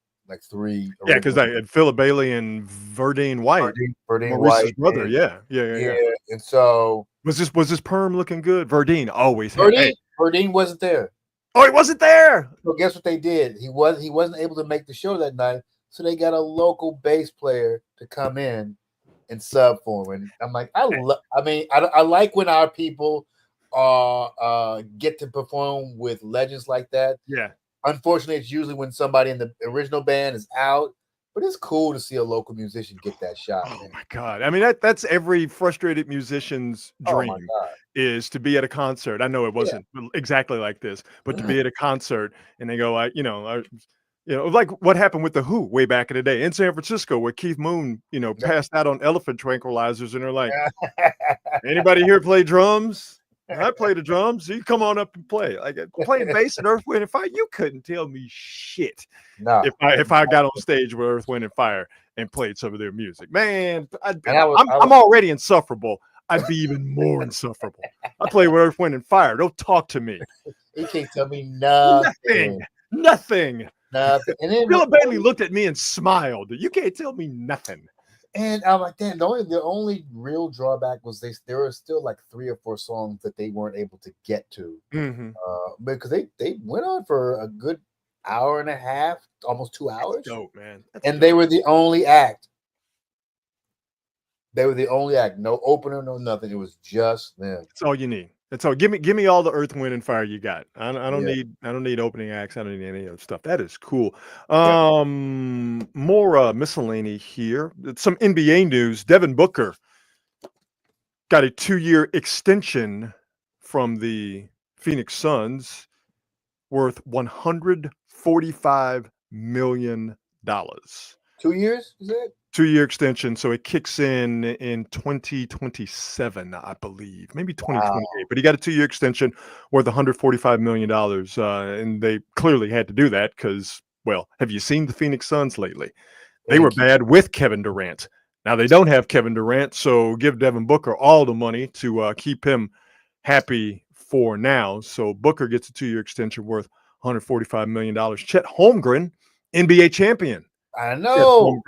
three. Yeah, because they had Philip Bailey and Verdine White. Verdine White, brother. Yeah. And so was this perm looking good? Verdine always. Verdine wasn't there. Oh, he wasn't there. So guess what they did? He wasn't able to make the show that night. So they got a local bass player to come in and sub for him. And I'm like, I like when our people get to perform with legends like that. Yeah. Unfortunately, it's usually when somebody in the original band is out, but it's cool to see a local musician get that shot. Oh my God. I mean, that's every frustrated musician's dream is to be at a concert. I know it wasn't exactly like this, but to be at a concert and they go, like what happened with the Who way back in the day in San Francisco, where Keith Moon, passed out on elephant tranquilizers, and they're like, anybody here play drums? I play the drums. You come on up and play. Like playing bass and Earth, Wind and Fire. You couldn't tell me shit if I got on stage with Earth, Wind and Fire and played some of their music. Man, I'm already insufferable. I'd be even more insufferable. I play with Earth, Wind and Fire. Don't talk to me. You can't tell me nothing. Nothing. And then Philip Bailey looked at me and smiled. You can't tell me nothing. And I'm like, damn, the only real drawback was there were still like 3 or 4 songs that they weren't able to get to. Because they went on for a good hour and a half, almost 2 hours. That's dope, man. They were the only act. No opener, no nothing. It was just them. That's all you need. That's all. Give me all the Earth, Wind, and Fire you got. I don't need opening acts. I don't need any other stuff. That is cool. More miscellany here. Some NBA news. Devin Booker got a 2-year extension from the Phoenix Suns worth $145 million. 2 years, is it? 2-year extension, so it kicks in 2027, I believe, maybe 2028. Wow. But he got a 2-year extension worth $145 million, and they clearly had to do that because, well, have you seen the Phoenix Suns lately? They were bad with Kevin Durant. Now they don't have Kevin Durant, so give Devin Booker all the money to keep him happy for now. So Booker gets a 2-year extension worth $145 million. Chet Holmgren, NBA champion. I know.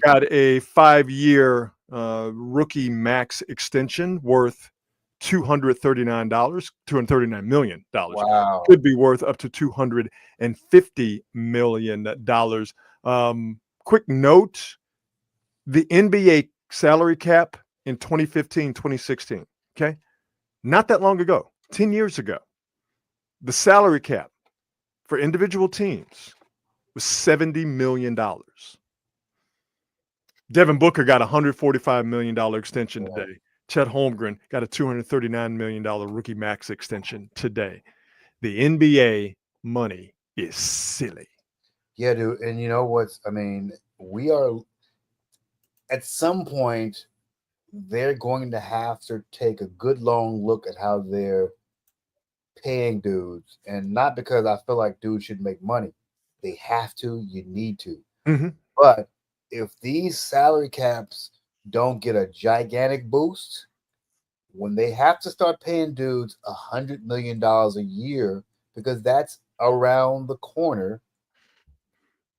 Got a 5-year rookie max extension worth $239 million. Wow. Could be worth up to $250 million. Quick note, the NBA salary cap in 2015, 2016, okay? Not that long ago, 10 years ago, the salary cap for individual teams was $70 million. Devin Booker got a $145 million extension today. Chet Holmgren got a $239 million rookie max extension today. The NBA money is silly. Yeah, dude. And you know what's, I mean, we are at some point, they're going to have to take a good long look at how they're paying dudes. And not because I feel like dudes should make money. They have to, you need to. Mm-hmm. But if these salary caps don't get a gigantic boost, when they have to start paying dudes $100 million a year, because that's around the corner,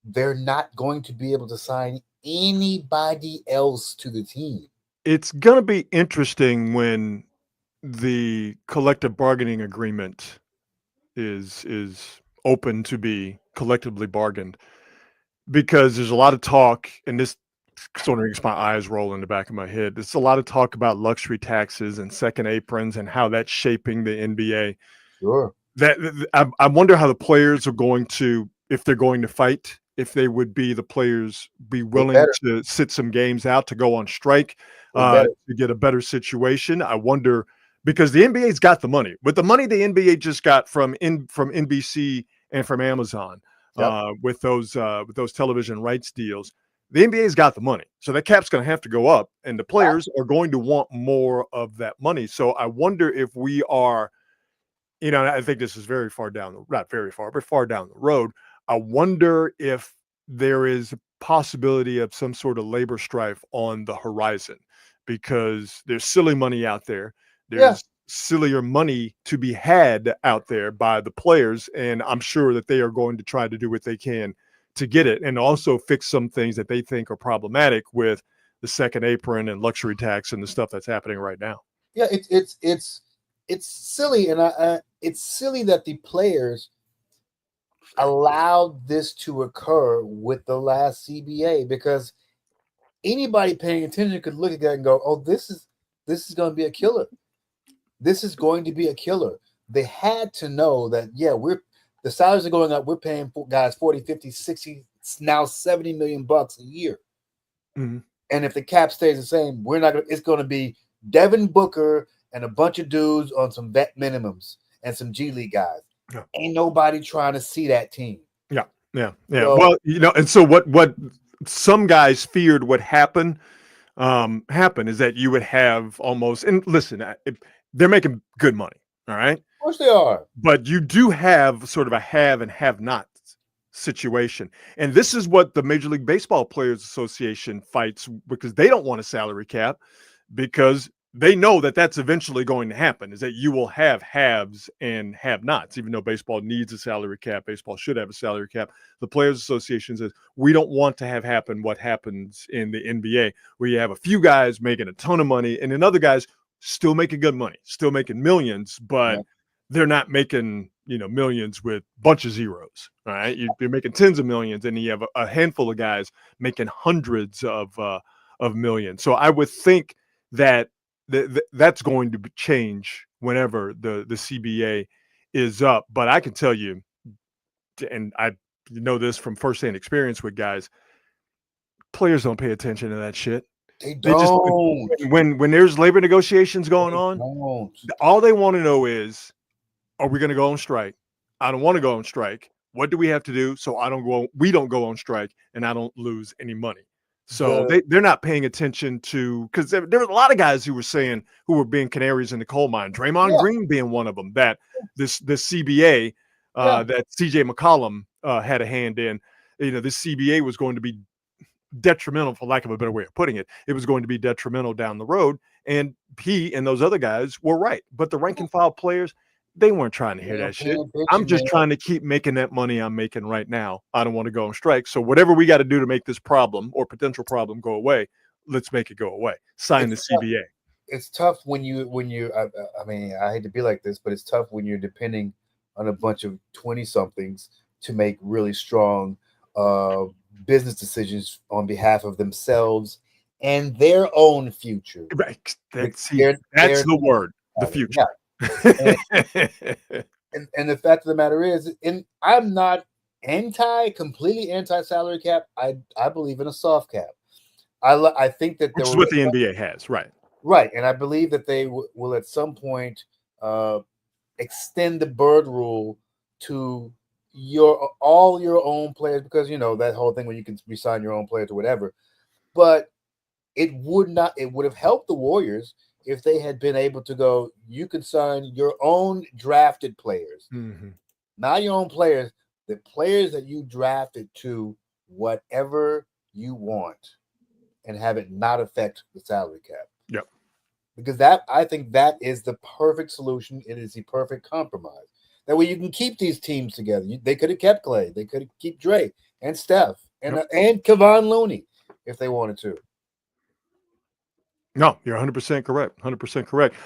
they're not going to be able to sign anybody else to the team. It's going to be interesting when the collective bargaining agreement is open to be collectively bargained, because there's a lot of talk, and this sort of makes my eyes roll in the back of my head. There's a lot of talk about luxury taxes and second aprons and how that's shaping the NBA. Sure. I wonder how the players are going to, if they're going to fight, if they would be the players be willing to sit some games out, to go on strike, to get a better situation. I wonder, because the NBA's got the money. With the money the NBA just got from NBC and from Amazon, with those television rights deals, the NBA's got the money. So that cap's going to have to go up, and the players are going to want more of that money. So I wonder if we are, I think this is very far down not very far, but far down the road. I wonder if there is a possibility of some sort of labor strife on the horizon, because there's silly money out there. There's sillier money to be had out there by the players, and I'm sure that they are going to try to do what they can to get it, and also fix some things that they think are problematic with the second apron and luxury tax and the stuff that's happening right now. Yeah, it's silly, and it's silly that the players allowed this to occur with the last CBA, because anybody paying attention could look at that and go, "Oh, this is going to be a killer. This is going to be a killer." They had to know that, the salaries are going up. We're paying guys 40, 50, 60, now $70 million a year. Mm-hmm. And if the cap stays the same, it's going to be Devin Booker and a bunch of dudes on some vet minimums and some G League guys. Yeah. Ain't nobody trying to see that team. Yeah. So, well, and so what some guys feared would happen is that you would have almost, and listen, they're making good money. All right. Of course they are. But you do have sort of a have and have not situation. And this is what the Major League Baseball Players Association fights, because they don't want a salary cap, because they know that that's eventually going to happen, is that you will have haves and have nots. Even though baseball needs a salary cap, baseball should have a salary cap. The Players Association says, we don't want to have happen what happens in the NBA, where you have a few guys making a ton of money and then other guys still making good money, still making millions, but they're not making, millions with a bunch of zeros. All right. You're making tens of millions, and you have a handful of guys making hundreds of millions. So I would think that that's going to change whenever the CBA is up. But I can tell you, and I know this from firsthand experience with guys, players don't pay attention to that shit. They don't. When there's labor negotiations going on, all they want to know is, are we going to go on strike? I don't want to go on strike. What do we have to do so we don't go on strike and I don't lose any money? So they're not paying attention to, because there were a lot of guys who were being canaries in the coal mine. Draymond Green being one of them. That this CBA that CJ McCollum had a hand in. This CBA was going to be detrimental, for lack of a better way of putting it. It was going to be detrimental down the road, and he and those other guys were right. But the rank and file players, they weren't trying to hear that shit. I'm just trying to keep making that money I'm making right now. I don't want to go on strike. So whatever we got to do to make this problem or potential problem go away, let's make it go away. Sign the CBA. It's tough when you I mean, I hate to be like this, but it's tough when you're depending on a bunch of 20-somethings to make really strong business decisions on behalf of themselves and their own future. Right. That's the word, the future. Yeah. and the fact of the matter is, and I'm not completely anti salary cap. I believe in a soft cap. I think that which is what the NBA has, right? Right, and I believe that they will at some point extend the Bird Rule to all your own players, because that whole thing where you can resign your own players or whatever. But it would have helped the Warriors if they had been able to go, you can sign your own drafted players, not your own players, the players that you drafted to whatever you want, and have it not affect the salary cap. Yep. Because I think that is the perfect solution. It is the perfect compromise. That way you can keep these teams together. They could have kept Clay. They could have kept Dre and Steph and Kevon Looney if they wanted to. No, you're 100% correct. 100% correct.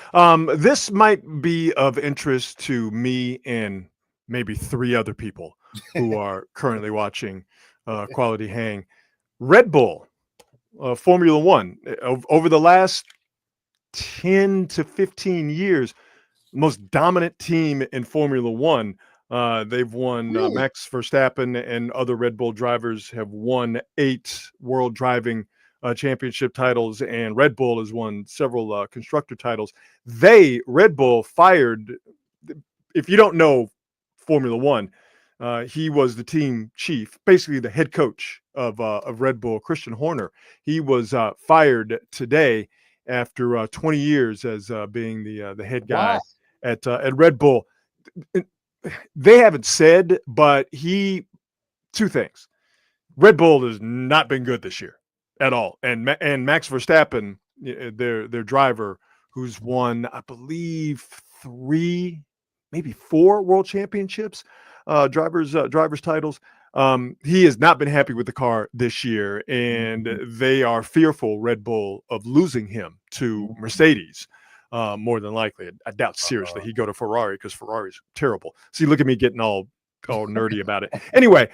This might be of interest to me and maybe 3 other people who are currently watching Quality Hang. Red Bull, Formula One, over the last 10 to 15 years, most dominant team in Formula One. They've won, Max Verstappen and other Red Bull drivers have won 8 world driving championship titles, and Red Bull has won several constructor titles. Red Bull fired, if you don't know Formula One, he was the team chief, basically the head coach of Red Bull, Christian Horner. He was fired today after 20 years as being the head guy at Red Bull. They haven't said, but 2 things. Red Bull has not been good this year at all. And Max Verstappen, their driver, who's won, I believe, 3, maybe 4 world championships, drivers titles. He has not been happy with the car this year, and they are fearful, Red Bull, of losing him to Mercedes. More than likely. I doubt seriously he'd go to Ferrari, because Ferrari's terrible. See, look at me getting all nerdy about it. Anyway,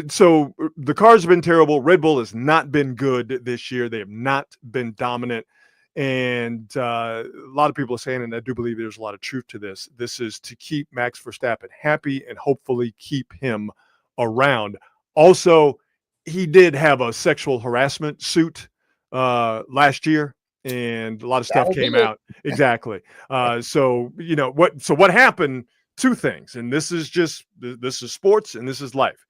so the cars have been terrible. Red Bull has not been good this year. They have not been dominant. And a lot of people are saying, and I do believe there's a lot of truth to this, this is to keep Max Verstappen happy and hopefully keep him around. Also, he did have a sexual harassment suit last year, and a lot of stuff came out. Exactly. So what happened? 2 things, and this is sports and this is life.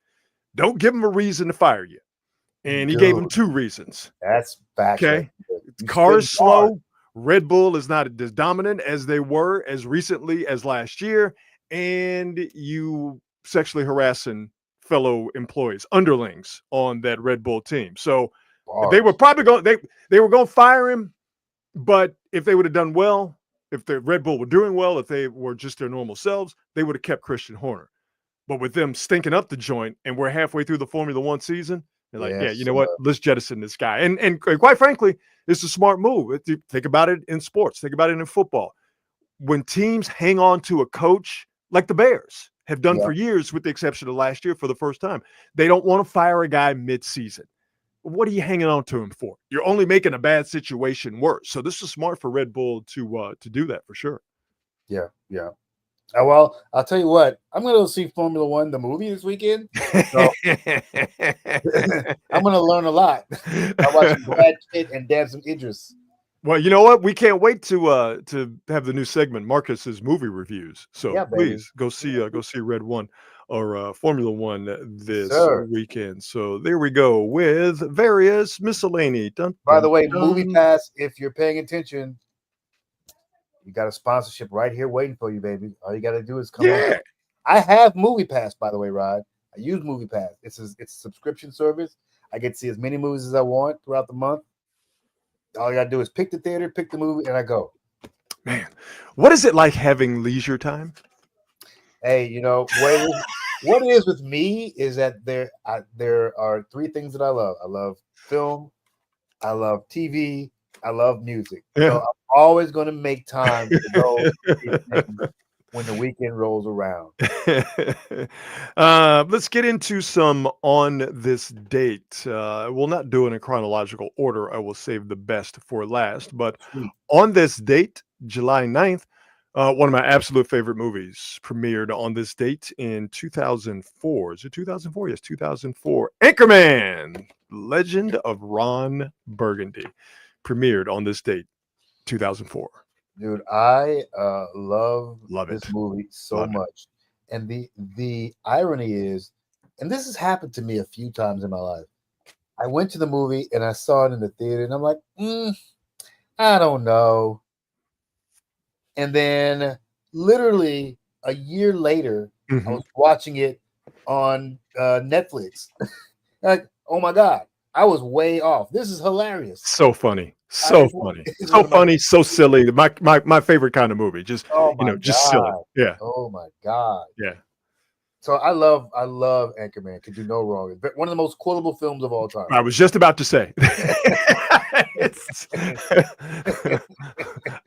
Don't give him a reason to fire you. And he gave him 2 reasons. That's fact. Okay. Car is slow. Red Bull is not as dominant as they were as recently as last year. And you sexually harassing fellow employees, underlings on that Red Bull team. So they were probably they were going to fire him. But if they would have done well, if the Red Bull were doing well, if they were just their normal selves, they would have kept Christian Horner. But with them stinking up the joint, and we're halfway through the Formula One season, they're like, you know what? Let's jettison this guy. And quite frankly, it's a smart move. Think about it in sports. Think about it in football. When teams hang on to a coach, like the Bears have done for years, with the exception of last year for the first time, they don't want to fire a guy mid-season. What are you hanging on to him for? You're only making a bad situation worse. So this is smart for Red Bull to do that for sure. Yeah. Well, I'll tell you what. I'm going to go see Formula One, the movie, this weekend. So I'm going to learn a lot. I'm watching Brad Pitt and Damson Idris. Well, you know what? We can't wait to have the new segment, Marcus's movie reviews. So please go see Red One or Formula One this weekend. So there we go with various miscellany. By the way, Movie Pass, if you're paying attention, you got a sponsorship right here waiting for you, baby. All you got to do is come on. I have Movie Pass, by the way, Rod. I use Movie Pass. It's a subscription service. I get to see as many movies as I want throughout the month. All you got to do is pick the theater, pick the movie, and I go. Man, what is it like having leisure time? Hey, what it is with me is that there are 3 things that I love. I love film, I love TV, I love music. Yeah. So I'm always going to make time to go when the weekend rolls around. Let's get into some on this date. We'll not do it in chronological order. I will save the best for last. But on this date, July 9th, One of my absolute favorite movies premiered on this date in 2004. Is it 2004? Yes, 2004. Anchorman, Legend of Ron Burgundy, premiered on this date, 2004. Dude, I love this it. movie so much. And the irony is, and this has happened to me a few times in my life. I went to the movie and I saw it in the theater, and I'm like, I don't know. And then literally a year later, I was watching it on Netflix. Like, oh my God, I was way off. This is hilarious. So funny. So funny. So funny, so silly. My favorite kind of movie. Just just silly. Yeah. Oh my God. Yeah. So I love Anchorman. Could do no wrong. One of the most quotable films of all time. I was just about to say.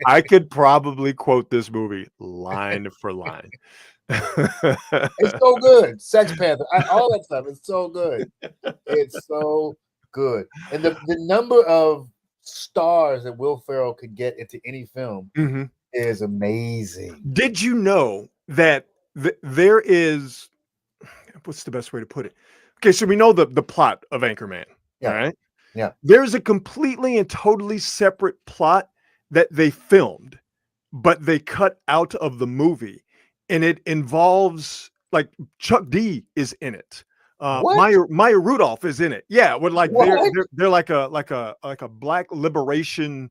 I could probably quote this movie line for line. It's so good. Sex Panther, all that stuff. It's so good. It's so good. And the number of stars that Will Ferrell could get into any film is amazing. Did you know that there is, what's the best way to put it? Okay, so we know the plot of Anchorman. Yeah. All right. Yeah. There's a completely and totally separate plot that they filmed, but they cut out of the movie, and it involves, like, Chuck D is in it. Maya Rudolph is in it. Yeah, with like they're like a black liberation,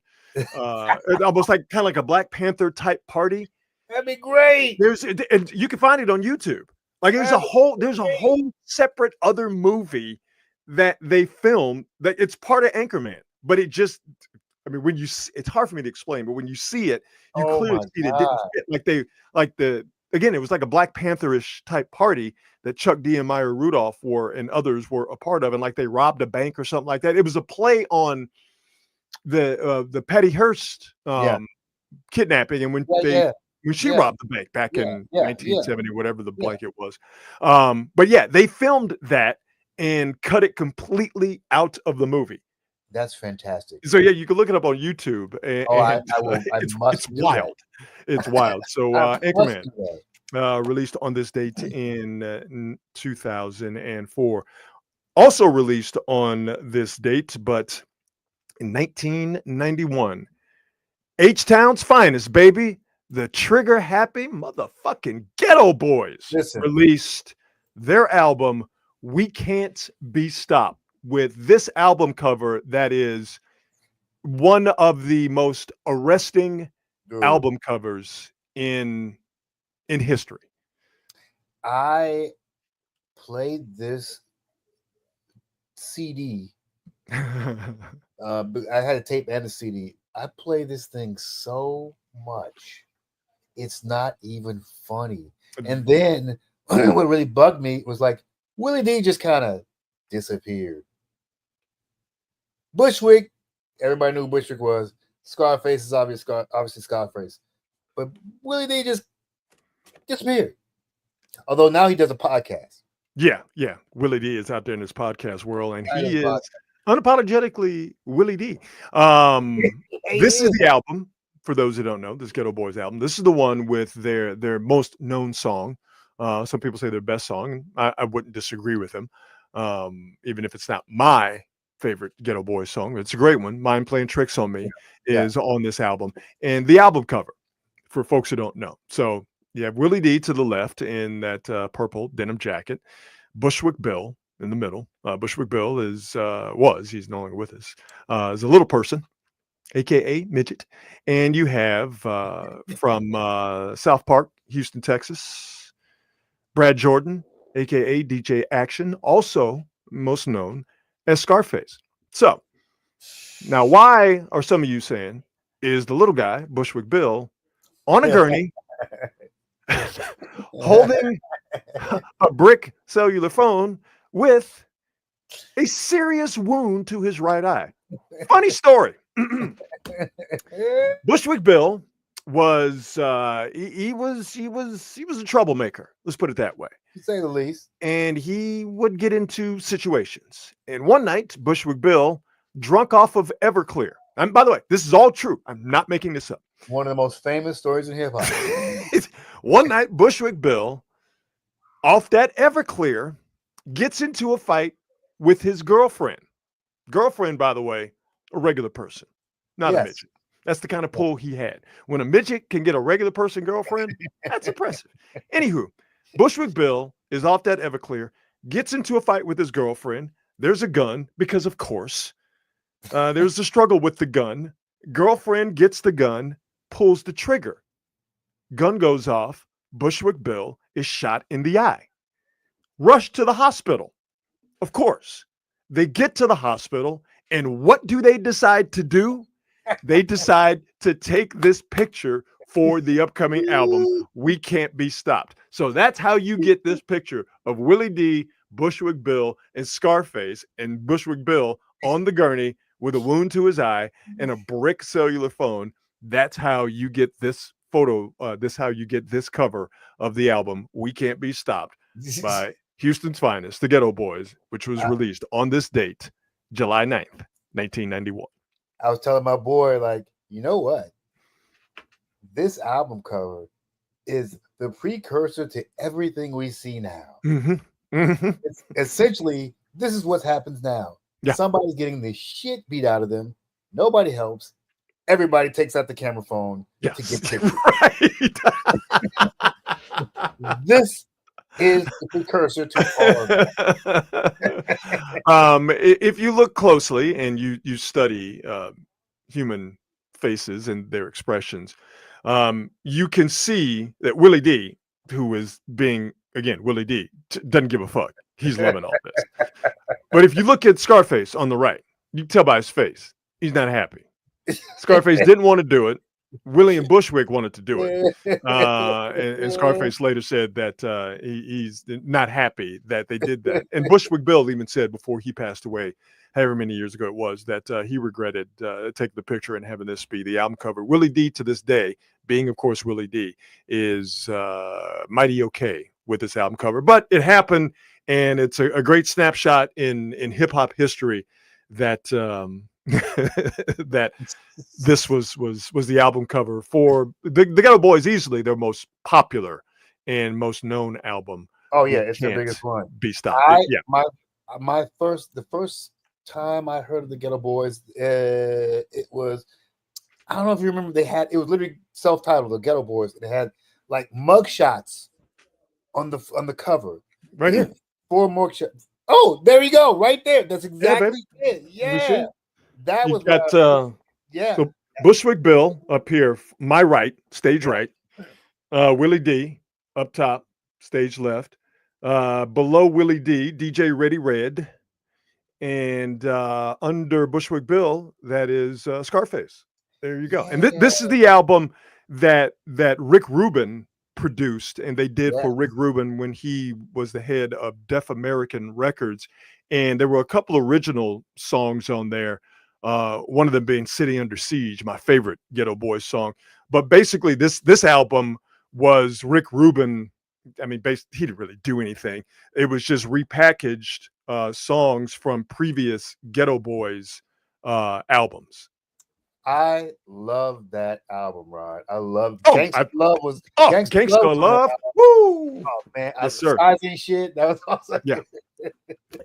almost like kind of like a Black Panther type party. That'd be great. And you can find it on YouTube. Like there's a whole separate other movie that they filmed that it's part of Anchorman, but it just, I mean, when it's hard for me to explain, but when you see it, you clearly see that it didn't fit. Again, it was like a Black Panther-ish type party that Chuck D and Maya Rudolph and others were a part of, and like they robbed a bank or something like that. It was a play on the Patty Hearst kidnapping, and when she robbed the bank back in 1970, whatever the blanket was. But yeah, they filmed that and cut it completely out of the movie. That's fantastic. So yeah, you can look it up on YouTube. I will. It's wild. It's wild. So Anchorman, released on this date in 2004. Also released on this date, but in 1991, H-Town's finest, baby, the Trigger Happy motherfucking Ghetto Boys released their album We Can't Be Stopped, with this album cover that is one of the most arresting album covers in history. I played this CD. I had a tape and a CD. I play this thing so much. It's not even funny. And then what really bugged me was like Willie D just kind of disappeared. Bushwick, everybody knew who Bushwick was. Scarface is obviously Scarface. But Willie D just disappeared. Although now he does a podcast. Yeah. Willie D is out there in this podcast world, and he is unapologetically Willie D. This is the album, for those who don't know, this Ghetto Boys album. This is the one with their most known song. Some people say their best song. I wouldn't disagree with them, even if it's not my favorite Ghetto Boys song. It's a great one. Mind Playing Tricks on Me is on this album. And the album cover, for folks who don't know. So you have Willie D to the left in that purple denim jacket. Bushwick Bill in the middle. Bushwick Bill he's no longer with us, is a little person, a.k.a. midget. And you have from South Park, Houston, Texas, Brad Jordan, a.k.a. DJ Action, also most known as Scarface. So now, why are some of you saying is the little guy, Bushwick Bill, on a gurney holding a brick cellular phone with a serious wound to his right eye? Funny story. Bushwick Bill was he was a troublemaker. Let's put it that way, to say the least. And he would get into situations. And one night, Bushwick Bill, drunk off of Everclear. And by the way, this is all true. I'm not making this up. One of the most famous stories in hip hop. One night, Bushwick Bill, off that Everclear, gets into a fight with his girlfriend. Girlfriend, by the way, a regular person, not a midget. That's the kind of pull he had. When a midget can get a regular person girlfriend, that's impressive. Anywho, Bushwick Bill is off that Everclear, gets into a fight with his girlfriend. There's a gun because, of course, there's a struggle with the gun. Girlfriend gets the gun, pulls the trigger. Gun goes off. Bushwick Bill is shot in the eye. Rushed to the hospital. Of course, they get to the hospital, and what do they decide to do? They decide to take this picture for the upcoming album, We Can't Be Stopped. So that's how you get this picture of Willie D, Bushwick Bill, and Scarface, and Bushwick Bill on the gurney with a wound to his eye and a brick cellular phone. That's how you get this photo. How you get this cover of the album, We Can't Be Stopped, by Houston's Finest, the Ghetto Boys, which was released on this date, July 9th, 1991. I was telling my boy, like, you know what? This album cover is the precursor to everything we see now. Mm-hmm. Mm-hmm. It's essentially, this is what happens now. Yeah. Somebody's getting the shit beat out of them. Nobody helps. Everybody takes out the camera phone to get pictures. Right. This is the precursor to all of that. If you look closely and you study human faces and their expressions, you can see that Willie D, who is being, again, Willie D, doesn't give a fuck. He's loving all this. But if you look at Scarface on the right, you can tell by his face, he's not happy. Scarface didn't want to do it. Willie and Bushwick wanted to do it. And Scarface later said that he's not happy that they did that. And Bushwick Bill even said before he passed away, however many years ago it was, that he regretted taking the picture and having this be the album cover. Willie D, to this day, being, of course, Willie D, is mighty okay with this album cover. But it happened, and it's a great snapshot in hip-hop history that that this was the album cover for the Ghetto Boys, easily their most popular and most known album. Oh yeah, it's the biggest one. Be Stopped. The first time I heard of the Ghetto Boys, it was, I don't know if you remember, it was literally self-titled, the Ghetto Boys. It had like mug shots on the cover. Right here. 4 mug shots. Oh, there you go, right there. That's exactly it. Yeah. That was got so Bushwick Bill up here, my right, stage right. Willie D up top, stage left. Below Willie D, DJ Ready Red, and under Bushwick Bill, that is Scarface. There you go. And this is the album that Rick Rubin produced, and they did for Rick Rubin when he was the head of Def American Records. And there were a couple original songs on there. One of them being City Under Siege, my favorite Ghetto Boys song. But basically this album was Rick Rubin. I mean, he didn't really do anything. It was just repackaged songs from previous Ghetto Boys albums. I love that album, Rod. I love Gangsta Love was Gangsta Love. Woo! Oh man, yes, sir. Shit. That was awesome. Yeah.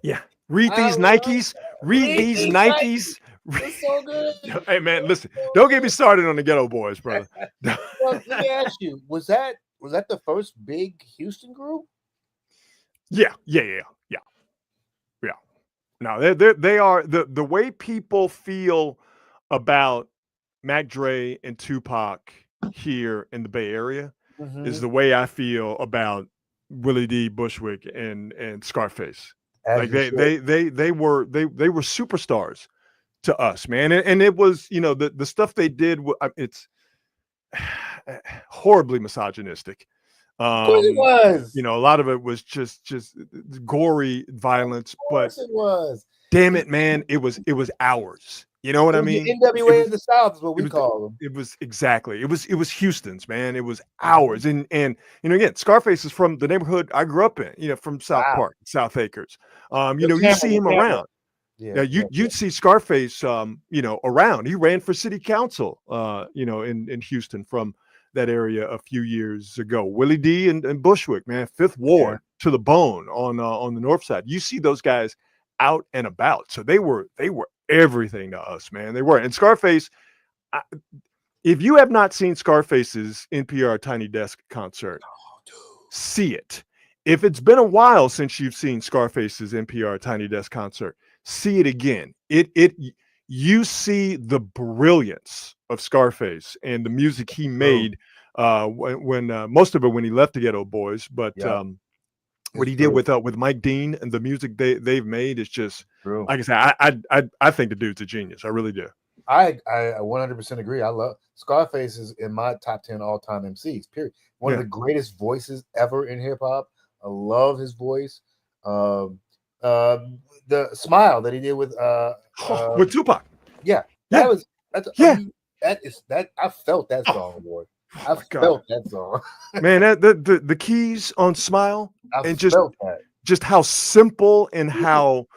Yeah. Read these Nikes. Read these Nikes. It's so good. Hey man, listen. Don't get me started on the Ghetto Boys, brother. Well, let me ask you, was that the first big Houston group? Yeah. No, they are the way people feel about Mac Dre and Tupac here in the Bay Area is the way I feel about Willie D, Bushwick, and Scarface. Like they were superstars to us, man. And it was, the stuff they did, it's horribly misogynistic. Of course it was. A lot of it was just gory violence, but it was. Damn it, man, it was ours. You know what I mean? NWA in the South is what we call them. It was exactly. It was Houston's, man. It was ours. And again, Scarface is from the neighborhood I grew up in. From South Park, South Acres. You see him around. You'd see Scarface, around. He ran for city council, in Houston from that area a few years ago. Willie D and Bushwick, man, Fifth Ward to the bone on the north side. You see those guys out and about. So they were everything to us, man. They were. And Scarface, if you have not seen Scarface's NPR Tiny Desk concert, see it. If it's been a while since you've seen Scarface's NPR Tiny Desk concert, see it again. You see the brilliance of Scarface and the music he made when most of it when he left the Ghetto Boys, but what he did with Mike Dean and the music they've made is just like I said. I think the dude's a genius. I really do. I 100% agree. I love Scarface is in my top 10 all-time MCs. Period. One of the greatest voices ever in hip hop. I love his voice. The smile that he did with Tupac. I felt that song, boy. I felt that song. Man, the keys on Smile and just how simple and how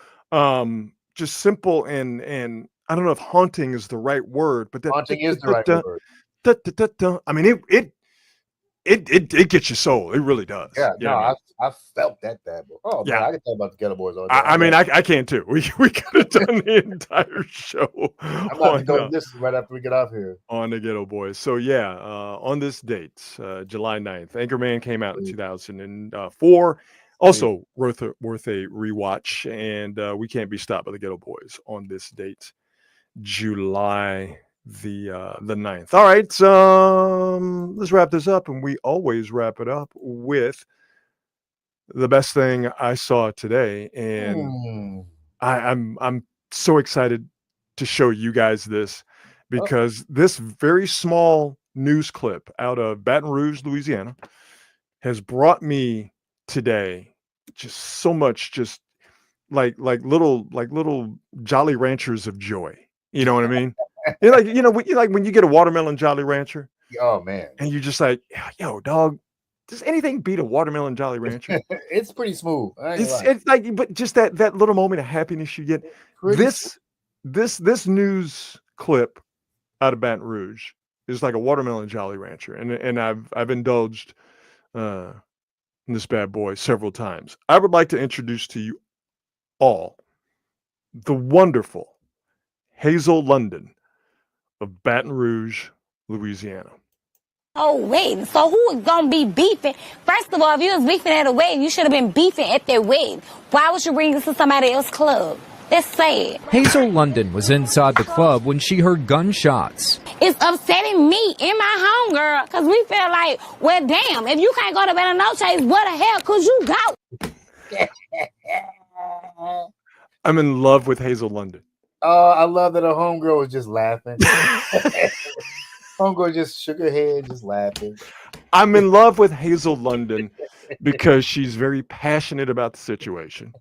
just simple and I don't know if haunting is the right word, but haunting is the right word. I mean, it gets your soul. It really does. Yeah, I felt that bad boy. Oh, man, I can talk about the Ghetto Boys all day. I mean, I can too. We could have done the entire show. I'm about to go this right after we get off here. On the Ghetto Boys. So on this date, July 9th, Anchorman came out in 2004. Also worth a rewatch, and We Can't Be Stopped by the Ghetto Boys on this date, July the 9th. All right, let's wrap this up, and we always wrap it up with the best thing I saw today, and I'm so excited to show you guys this because this very small news clip out of Baton Rouge, Louisiana, has brought me today just so much, just like little Jolly Ranchers of joy. You know what I mean? When you get a watermelon Jolly Rancher. Oh man! And you're just like, yo, dog. Does anything beat a watermelon Jolly Rancher? It's pretty smooth. It's like, but just that little moment of happiness you get. This news clip out of Baton Rouge is like a watermelon Jolly Rancher, and I've indulged in this bad boy several times. I would like to introduce to you all the wonderful Hazel London of Baton Rouge, Louisiana. Oh, wait. So who is going to be beefing? First of all, if you was beefing at a wedding, you should have been beefing at their wedding. Why would you bring this to somebody else's club? That's sad. Hazel London was inside the club when she heard gunshots. It's upsetting me and my homegirl because we feel like, well, damn, if you can't go to Bella Noche's, where the hell could you go? I'm in love with Hazel London. I love that her homegirl was just laughing. Homegirl just shook her head, just laughing. I'm in love with Hazel London because she's very passionate about the situation.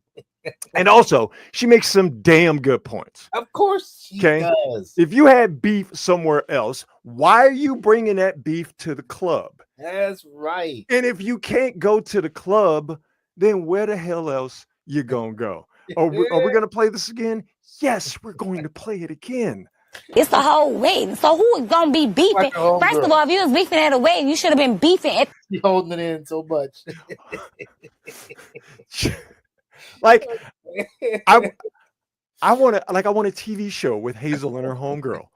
And also, she makes some damn good points. Of course she does. If you had beef somewhere else, why are you bringing that beef to the club? That's right. And if you can't go to the club, then where the hell else you gonna go? Are we going to play this again? Yes, we're going to play it again. It's a whole wedding. So who is going to be beefing? First of all, if you was beefing at a wedding, you should have been beefing at... You're holding it in so much. Like, I want a TV show with Hazel and her homegirl.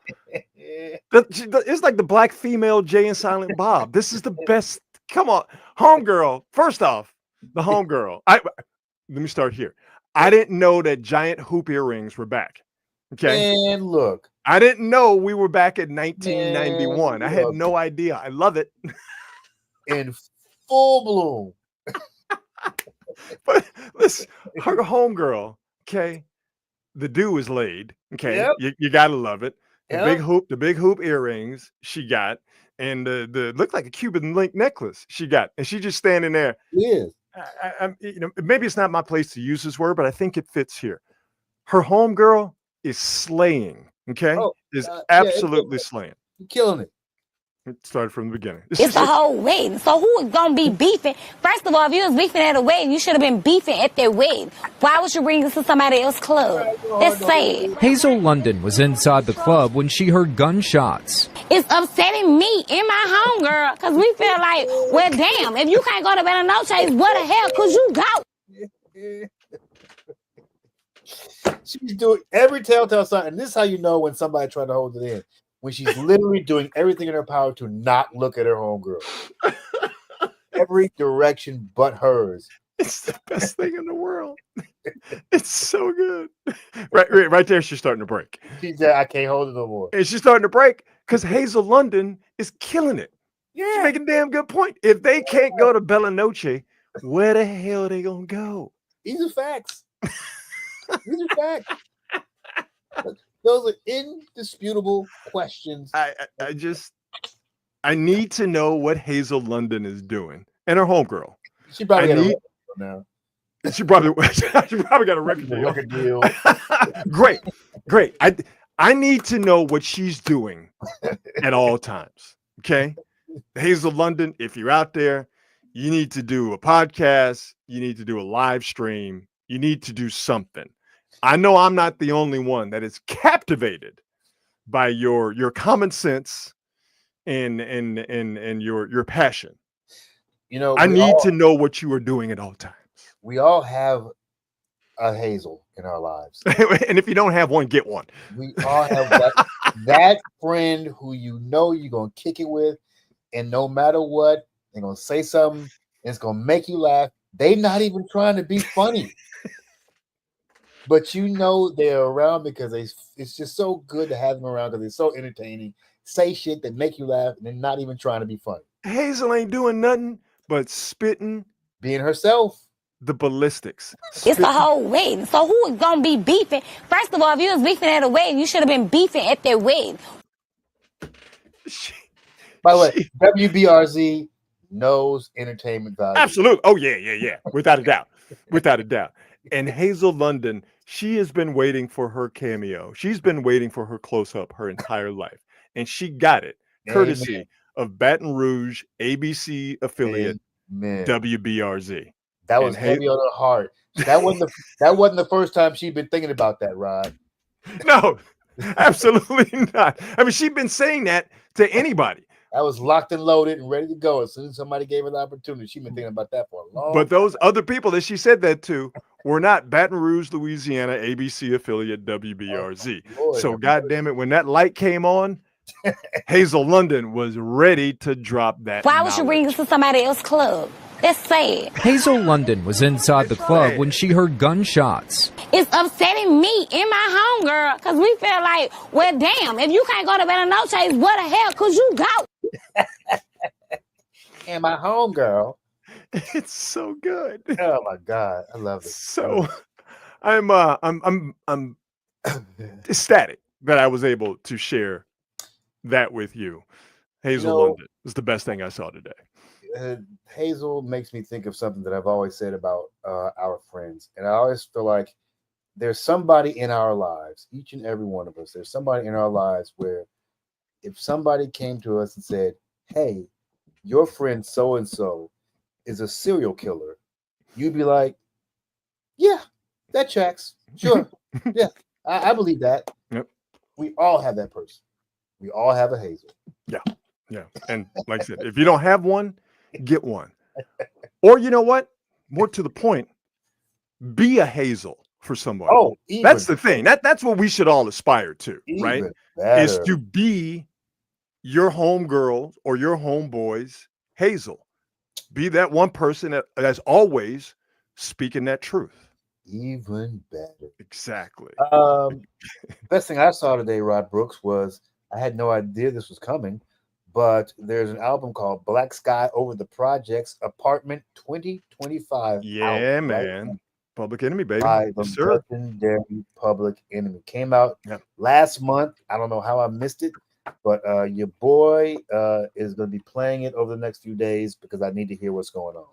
It's like the black female Jay and Silent Bob. This is the best. Come on, homegirl. First off, the homegirl. Let me start here. I didn't know that giant hoop earrings were back. Okay. And look, I didn't know we were back in 1991. I had no idea. I love it. In full bloom. But listen, her homegirl, okay, the dew is laid. Okay, you gotta love it. The big hoop earrings she got, and the looked like a Cuban link necklace she got, and she just standing there. Yeah. Maybe it's not my place to use this word, but I think it fits here. Her homegirl is slaying. Okay, is absolutely slaying. You're killing it. It started from the beginning. It's a whole wedding. So who is going to be beefing? First of all, if you was beefing at a wedding, you should have been beefing at their wedding. Why would you bring this to somebody else's club? That's sad. Hazel London was inside the club when she heard gunshots. It's upsetting me and my homegirl because we feel like, well, damn, if you can't go to Bella Noche's, what the hell could you go? She's doing every telltale sign, and this is how you know when somebody tried to hold it in. When she's literally doing everything in her power to not look at her homegirl. Every direction but hers. It's the best thing in the world. It's so good. Right there, she's starting to break. She said, I can't hold it no more. And she's starting to break because Hazel London is killing it. Yeah. She's making a damn good point. If they can't go to Bella Noche, where the hell are they going to go? These are facts. These are facts. Those are indisputable questions. I need to know what Hazel London is doing and her homegirl. She probably got a record deal now. She probably got a record deal. Great. I need to know what she's doing at all times. Okay, Hazel London, if you're out there, you need to do a podcast. You need to do a live stream. You need to do something. I know I'm not the only one that is captivated by your common sense and your passion. You know, I need to know what you are doing at all times. We all have a Hazel in our lives. And if you don't have one, get one. We all have that friend who you know you're going to kick it with, and no matter what, they're going to say something, and it's going to make you laugh. They're not even trying to be funny. But you know they're around because it's just so good to have them around because they're so entertaining. Say shit that make you laugh, and they're not even trying to be funny. Hazel ain't doing nothing but spitting. Being herself. The ballistics. It's a whole wedding. So who is going to be beefing? First of all, if you was beefing at a wedding, you should have been beefing at their wedding. By the way, WBRZ knows entertainment value. Absolutely. Oh, yeah. Without a doubt. Without a doubt. And Hazel London, she has been waiting for her cameo. She's been waiting for her close-up her entire life. And she got it, courtesy of Baton Rouge ABC affiliate WBRZ. That was heavy on her heart. That wasn't the first time she'd been thinking about that, Rod. No, absolutely not. I mean, she'd been saying that to anybody. I was locked and loaded and ready to go. As soon as somebody gave her the opportunity, she'd been thinking about that for a long time. But those other people that she said that to were not Baton Rouge, Louisiana, ABC affiliate WBRZ. So, goddamn it, when that light came on, Hazel London was ready to drop that. Why would you bring this to somebody else's club? That's sad. Hazel London was inside the club when she heard gunshots. It's upsetting me and my homegirl because we feel like, well, damn, if you can't go to Bella Noche's, what the hell could you go? And my homegirl. It's so good. Oh my God, I love it. So, I'm ecstatic that I was able to share that with you. Hazel London is the best thing I saw today. Hazel makes me think of something that I've always said about our friends, and I always feel like there's somebody in our lives, each and every one of us. There's somebody in our lives where, if somebody came to us and said, "Hey, your friend so and so is a serial killer," you'd be like, "Yeah, that checks. Sure, yeah, I believe that." Yep. We all have that person. We all have a Hazel. Yeah, and like I said, if you don't have one, get one. Or you know what? More to the point, be a Hazel for somebody. Oh, that's the thing. That's what we should all aspire to, right? Better. Is to be your homegirl or your homeboy's Hazel. Be that one person that's always speaking that truth. Even better. Exactly. Best thing I saw today, Rod Brooks, was I had no idea this was coming, but there's an album called Black Sky Over the Projects, Apartment 2025. Yeah, man. Right? Public Enemy, baby. By the legendary Public Enemy. Came out last month. I don't know how I missed it, but your boy is going to be playing it over the next few days because I need to hear what's going on.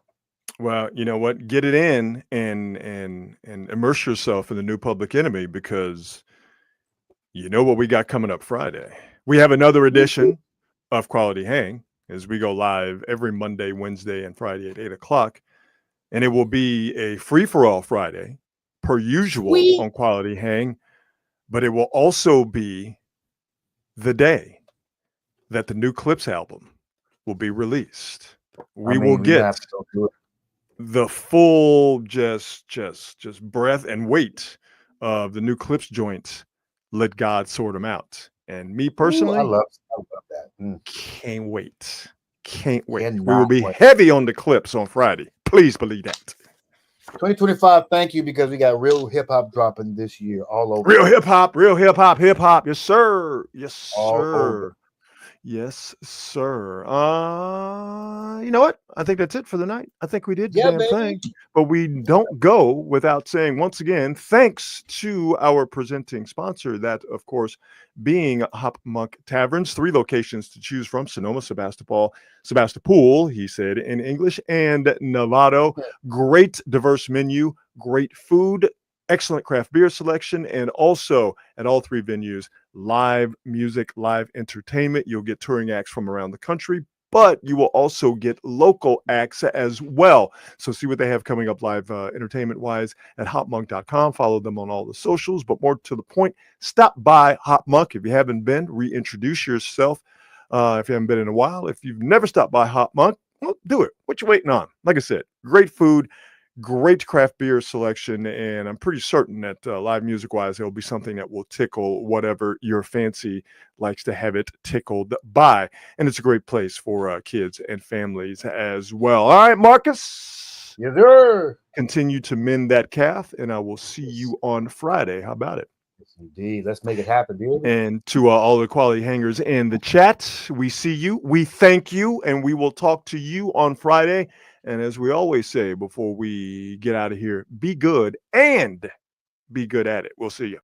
Well, you know what? Get it in and immerse yourself in the new Public Enemy, because you know what we got coming up Friday. We have another edition of Quality Hang, as we go live every Monday, Wednesday, and Friday at 8 o'clock. And it will be a free-for-all Friday, per usual on Quality Hang. But it will also be the day that the new Clipse album will be released. We will get the full just breadth and weight of the new Clipse joint, Let God Sort Them Out. And me personally, I love that. Can't wait. Can't wait. We will be heavy on the Clipse on Friday. Please believe that. 2025, thank you, because we got real hip hop dropping this year all over. Real hip hop. Yes, sir. Yes, sir. Yes, sir. You know what? I think that's it for the night. I think we did the damn thing. But we don't go without saying once again, thanks to our presenting sponsor, that of course being Hop Monk Taverns. 3 locations to choose from: Sonoma, Sebastopol, he said in English, and Novato. Great diverse menu, great food, excellent craft beer selection, and also at all 3 venues, live music, live entertainment. You'll get touring acts from around the country, but you will also get local acts as well. So see what they have coming up live entertainment-wise at hopmonk.com. Follow them on all the socials, but more to the point, stop by Hop Monk. If you haven't been, reintroduce yourself. If you haven't been in a while, if you've never stopped by Hop Monk, well, do it. What you waiting on? Like I said, great food, great craft beer selection, and I'm pretty certain that live music-wise, it'll be something that will tickle whatever your fancy likes to have it tickled by. And it's a great place for kids and families as well. All right, Marcus. Yes, sir. Continue to mend that calf, and I will see you on Friday. How about it? Yes, indeed. Let's make it happen, dude. And to all the quality hangers in the chat, we see you, we thank you, and we will talk to you on Friday. And as we always say before we get out of here, be good and be good at it. We'll see you.